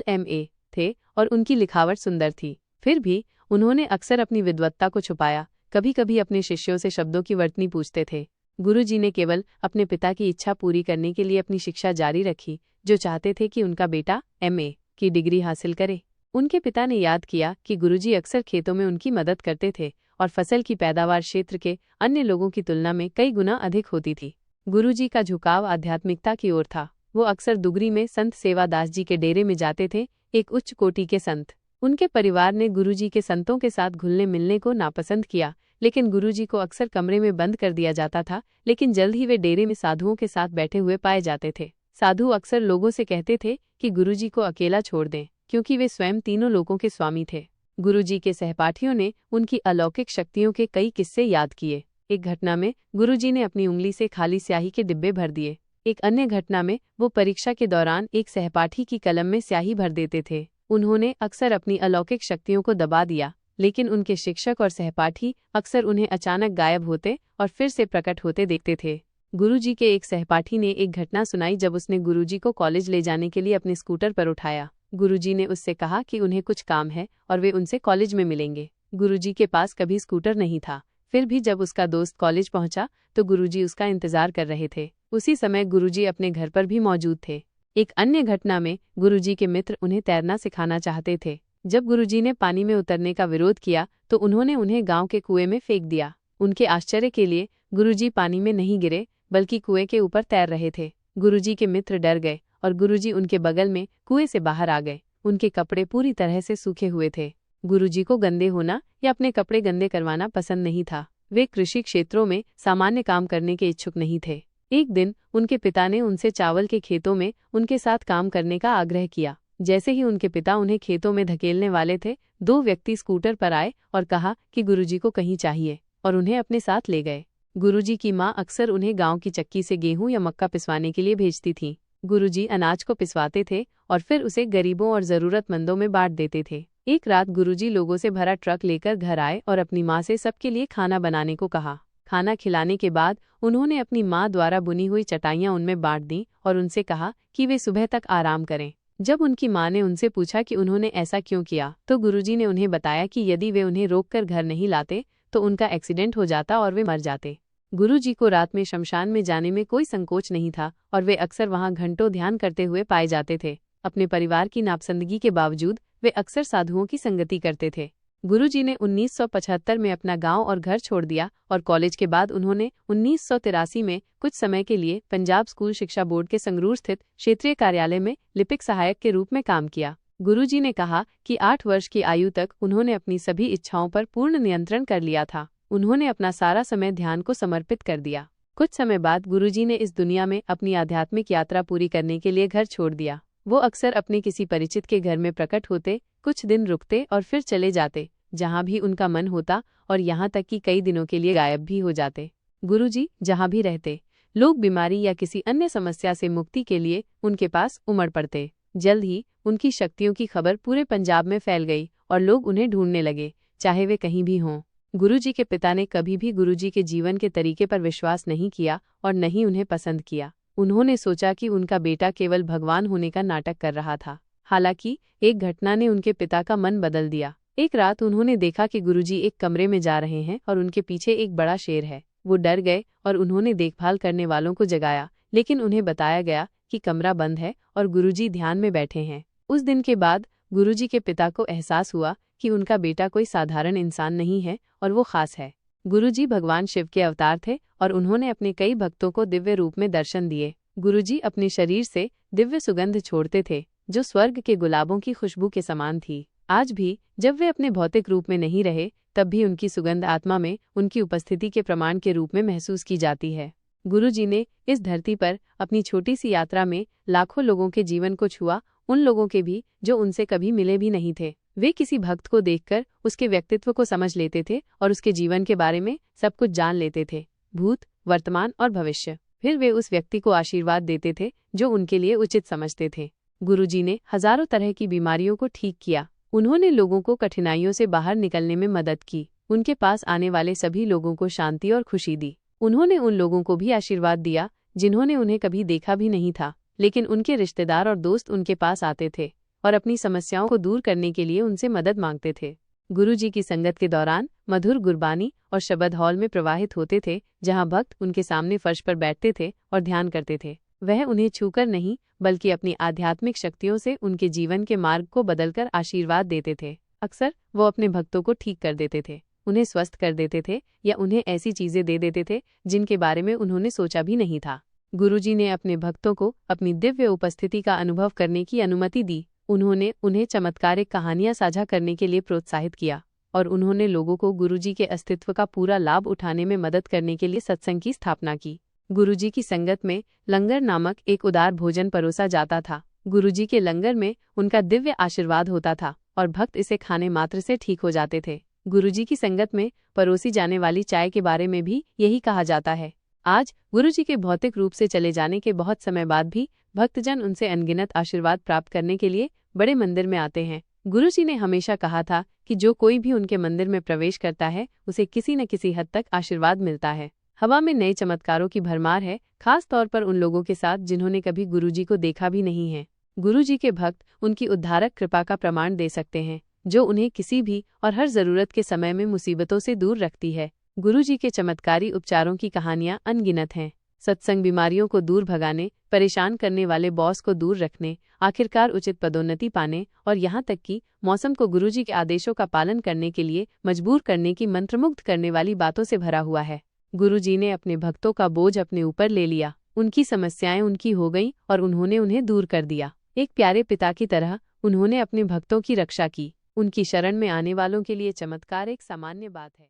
MA थे और उनकी लिखावट सुंदर थी। फिर भी उन्होंने अक्सर अपनी विद्वत्ता को छुपाया। कभी कभी अपने शिष्यों से शब्दों की वर्तनी पूछते थे। गुरुजी ने केवल अपने पिता की इच्छा पूरी करने के लिए अपनी शिक्षा जारी रखी, जो चाहते थे कि उनका बेटा MA की डिग्री हासिल करे। उनके पिता ने याद किया कि गुरुजी अक्सर खेतों में उनकी मदद करते थे और फसल की पैदावार क्षेत्र के अन्य लोगों की तुलना में कई गुना अधिक होती थी। गुरुजी का झुकाव आध्यात्मिकता की ओर था। वो अक्सर दुगरी में संत सेवादास जी के डेरे में जाते थे, एक उच्च कोटि के संत। उनके परिवार ने गुरुजी के संतों के साथ घुलने मिलने को नापसंद किया, लेकिन गुरुजी को अक्सर कमरे में बंद कर दिया जाता था। लेकिन जल्द ही वे डेरे में साधुओं के साथ बैठे हुए पाए जाते थे। साधु अक्सर लोगों से कहते थे कि गुरुजी को अकेला छोड़ दें, क्योंकि वे स्वयं तीनों लोकों के स्वामी थे। गुरुजी के सहपाठियों ने उनकी अलौकिक शक्तियों के कई किस्से याद किए। एक घटना में गुरुजी ने अपनी उंगली से खाली स्याही के डिब्बे भर दिए। एक अन्य घटना में वो परीक्षा के दौरान एक सहपाठी की कलम में स्याही भर देते थे। उन्होंने अक्सर अपनी अलौकिक शक्तियों को दबा दिया, लेकिन उनके शिक्षक और सहपाठी अक्सर उन्हें अचानक गायब होते और फिर से प्रकट होते देखते थे। गुरुजी के एक सहपाठी ने एक घटना सुनाई जब उसने गुरुजी को कॉलेज ले जाने के लिए अपने स्कूटर पर उठाया। गुरुजी ने उससे कहा कि उन्हें कुछ काम है और वे उनसे कॉलेज में मिलेंगे। गुरुजी के पास कभी स्कूटर नहीं था, फिर भी जब उसका दोस्त कॉलेज पहुंचा तो गुरुजी उसका इंतजार कर रहे थे। उसी समय गुरुजी अपने घर पर भी मौजूद थे। एक अन्य घटना में गुरुजी के मित्र उन्हें तैरना सिखाना चाहते थे। जब गुरुजी ने पानी में उतरने का विरोध किया तो उन्होंने उन्हें गांव के कुएं में फेंक दिया। उनके आश्चर्य के लिए गुरुजी पानी में नहीं गिरे, बल्कि कुएं के ऊपर तैर रहे थे। गुरुजी के मित्र डर गए और गुरुजी उनके बगल में कुएं से बाहर आ गए। उनके कपड़े पूरी तरह से सूखे हुए थे। गुरुजी को गंदे होना या अपने कपड़े गंदे करवाना पसंद नहीं था। वे कृषि क्षेत्रों में सामान्य काम करने के इच्छुक नहीं थे। एक दिन उनके पिता ने उनसे चावल के खेतों में उनके साथ काम करने का आग्रह किया। जैसे ही उनके पिता उन्हें खेतों में धकेलने वाले थे, दो व्यक्ति स्कूटर पर आए और कहा कि गुरुजी को कहीं चाहिए, और उन्हें अपने साथ ले गए। गुरुजी की माँ अक्सर उन्हें गांव की चक्की से गेहूं या मक्का पिसवाने के लिए भेजती थीं। गुरुजी अनाज को पिसवाते थे और फिर उसे गरीबों और जरूरतमंदों में बांट देते थे। एक रात गुरुजी लोगों से भरा ट्रक लेकर घर आए और अपनी माँ से सबके लिए खाना बनाने को कहा। खाना खिलाने के बाद उन्होंने अपनी माँ द्वारा बुनी हुई चटाइयाँ उनमें बांट दी और उनसे कहा कि वे सुबह तक आराम करें। जब उनकी माँ ने उनसे पूछा कि उन्होंने ऐसा क्यों किया, तो गुरुजी ने उन्हें बताया कि यदि वे उन्हें रोककर घर नहीं लाते तो उनका एक्सीडेंट हो जाता और वे मर जाते। गुरुजी को रात में शमशान में जाने में कोई संकोच नहीं था और वे अक्सर वहां घंटों ध्यान करते हुए पाए जाते थे। अपने परिवार की नापसंदगी के बावजूद वे अक्सर साधुओं की संगति करते थे। गुरुजी ने 1975 में अपना गांव और घर छोड़ दिया और कॉलेज के बाद उन्होंने 1983 में कुछ समय के लिए पंजाब स्कूल शिक्षा बोर्ड के संगरूर स्थित क्षेत्रीय कार्यालय में लिपिक सहायक के रूप में काम किया। गुरुजी ने कहा कि 8 वर्ष की आयु तक उन्होंने अपनी सभी इच्छाओं पर पूर्ण नियंत्रण कर लिया था। उन्होंने अपना सारा समय ध्यान को समर्पित कर दिया। कुछ समय बाद गुरुजी ने इस दुनिया में अपनी आध्यात्मिक यात्रा पूरी करने के लिए घर छोड़ दिया। वो अक्सर अपने किसी परिचित के घर में प्रकट होते, कुछ दिन रुकते और फिर चले जाते जहाँ भी उनका मन होता, और यहाँ तक कि कई दिनों के लिए गायब भी हो जाते। गुरुजी जहाँ भी रहते, लोग बीमारी या किसी अन्य समस्या से मुक्ति के लिए उनके पास उमड़ पड़ते। जल्द ही उनकी शक्तियों की खबर पूरे पंजाब में फैल गई और लोग उन्हें ढूंढने लगे, चाहे वे कहीं भी हों। गुरुजी के पिता ने कभी भी गुरुजी के जीवन के तरीके पर विश्वास नहीं किया और न ही उन्हें पसंद किया। उन्होंने सोचा कि उनका बेटा केवल भगवान होने का नाटक कर रहा था। हालांकि एक घटना ने उनके पिता का मन बदल दिया। एक रात उन्होंने देखा कि गुरुजी एक कमरे में जा रहे हैं और उनके पीछे एक बड़ा शेर है। वो डर गए और उन्होंने देखभाल करने वालों को जगाया, लेकिन उन्हें बताया गया कि कमरा बंद है और गुरुजी ध्यान में बैठे हैं। उस दिन के बाद गुरुजी के पिता को एहसास हुआ कि उनका बेटा कोई साधारण इंसान नहीं है और वो खास है। गुरुजी भगवान शिव के अवतार थे और उन्होंने अपने कई भक्तों को दिव्य रूप में दर्शन दिए। गुरुजी अपने शरीर से दिव्य सुगंध छोड़ते थे जो स्वर्ग के गुलाबों की खुशबू के समान थी। आज भी जब वे अपने भौतिक रूप में नहीं रहे, तब भी उनकी सुगंध आत्मा में उनकी उपस्थिति के प्रमाण के रूप में महसूस की जाती है। गुरुजी ने इस धरती पर अपनी छोटी सी यात्रा में लाखों लोगों के जीवन को छुआ, उन लोगों के भी जो उनसे कभी मिले भी नहीं थे। वे किसी भक्त को देखकर उसके व्यक्तित्व को समझ लेते थे और उसके जीवन के बारे में सब कुछ जान लेते थे, भूत, वर्तमान और भविष्य। फिर वे उस व्यक्ति को आशीर्वाद देते थे जो उनके लिए उचित समझते थे। गुरुजी ने हजारों तरह की बीमारियों को ठीक किया। उन्होंने लोगों को कठिनाइयों से बाहर निकलने में मदद की। उनके पास आने वाले सभी लोगों को शांति और खुशी दी। उन्होंने उन लोगों को भी आशीर्वाद दिया जिन्होंने उन्हें कभी देखा भी नहीं था, लेकिन उनके रिश्तेदार और दोस्त उनके पास आते थे और अपनी समस्याओं को दूर करने के लिए उनसे मदद मांगते थे। गुरुजी की संगत के दौरान मधुर गुरबानी और शब्द हॉल में प्रवाहित होते थे, जहां भक्त उनके सामने फर्श पर बैठते थे और ध्यान करते थे। वह उन्हें छूकर नहीं, बल्कि अपनी आध्यात्मिक शक्तियों से उनके जीवन के मार्ग को बदलकर आशीर्वाद देते थे। अक्सर वो अपने भक्तों को ठीक कर देते थे, उन्हें स्वस्थ कर देते थे या उन्हें ऐसी चीजें दे देते थे जिनके बारे में उन्होंने सोचा भी नहीं था। गुरुजी ने अपने भक्तों को अपनी दिव्य उपस्थिति का अनुभव करने की अनुमति दी। उन्होंने उन्हें चमत्कारिक कहानियां साझा करने के लिए प्रोत्साहित किया और उन्होंने लोगों को गुरुजी के अस्तित्व का पूरा लाभ उठाने में मदद करने के लिए सत्संग की स्थापना की। गुरुजी की संगत में लंगर नामक एक उदार भोजन परोसा जाता था। गुरुजी के लंगर में उनका दिव्य आशीर्वाद होता था और भक्त इसे खाने मात्र से ठीक हो जाते थे। गुरुजी की संगत में परोसी जाने वाली चाय के बारे में भी यही कहा जाता है। आज गुरुजी के भौतिक रूप से चले जाने के बहुत समय बाद भी भक्तजन उनसे अनगिनत आशीर्वाद प्राप्त करने के लिए बड़े मंदिर में आते हैं। गुरुजी ने हमेशा कहा था कि जो कोई भी उनके मंदिर में प्रवेश करता है, उसे किसी न किसी हद तक आशीर्वाद मिलता है। हवा में नए चमत्कारों की भरमार है, खास तौर पर उन लोगों के साथ जिन्होंने कभी गुरुजी को देखा भी नहीं है। गुरुजी के भक्त उनकी उद्धारक कृपा का प्रमाण दे सकते हैं, जो उन्हें किसी भी और हर जरूरत के समय में मुसीबतों से दूर रखती है। गुरुजी के चमत्कारी उपचारों की कहानियां अनगिनत हैं। सत्संग बीमारियों को दूर भगाने, परेशान करने वाले बॉस को दूर रखने, आखिरकार उचित पदोन्नति पाने और यहाँ तक कि मौसम को गुरुजी के आदेशों का पालन करने के लिए मजबूर करने की मंत्रमुग्ध करने वाली बातों से भरा हुआ है। गुरुजी ने अपने भक्तों का बोझ अपने ऊपर ले लिया। उनकी समस्याएं उनकी हो गईं और उन्होंने उन्हें दूर कर दिया। एक प्यारे पिता की तरह उन्होंने अपने भक्तों की रक्षा की। उनकी शरण में आने वालों के लिए चमत्कार एक सामान्य बात है।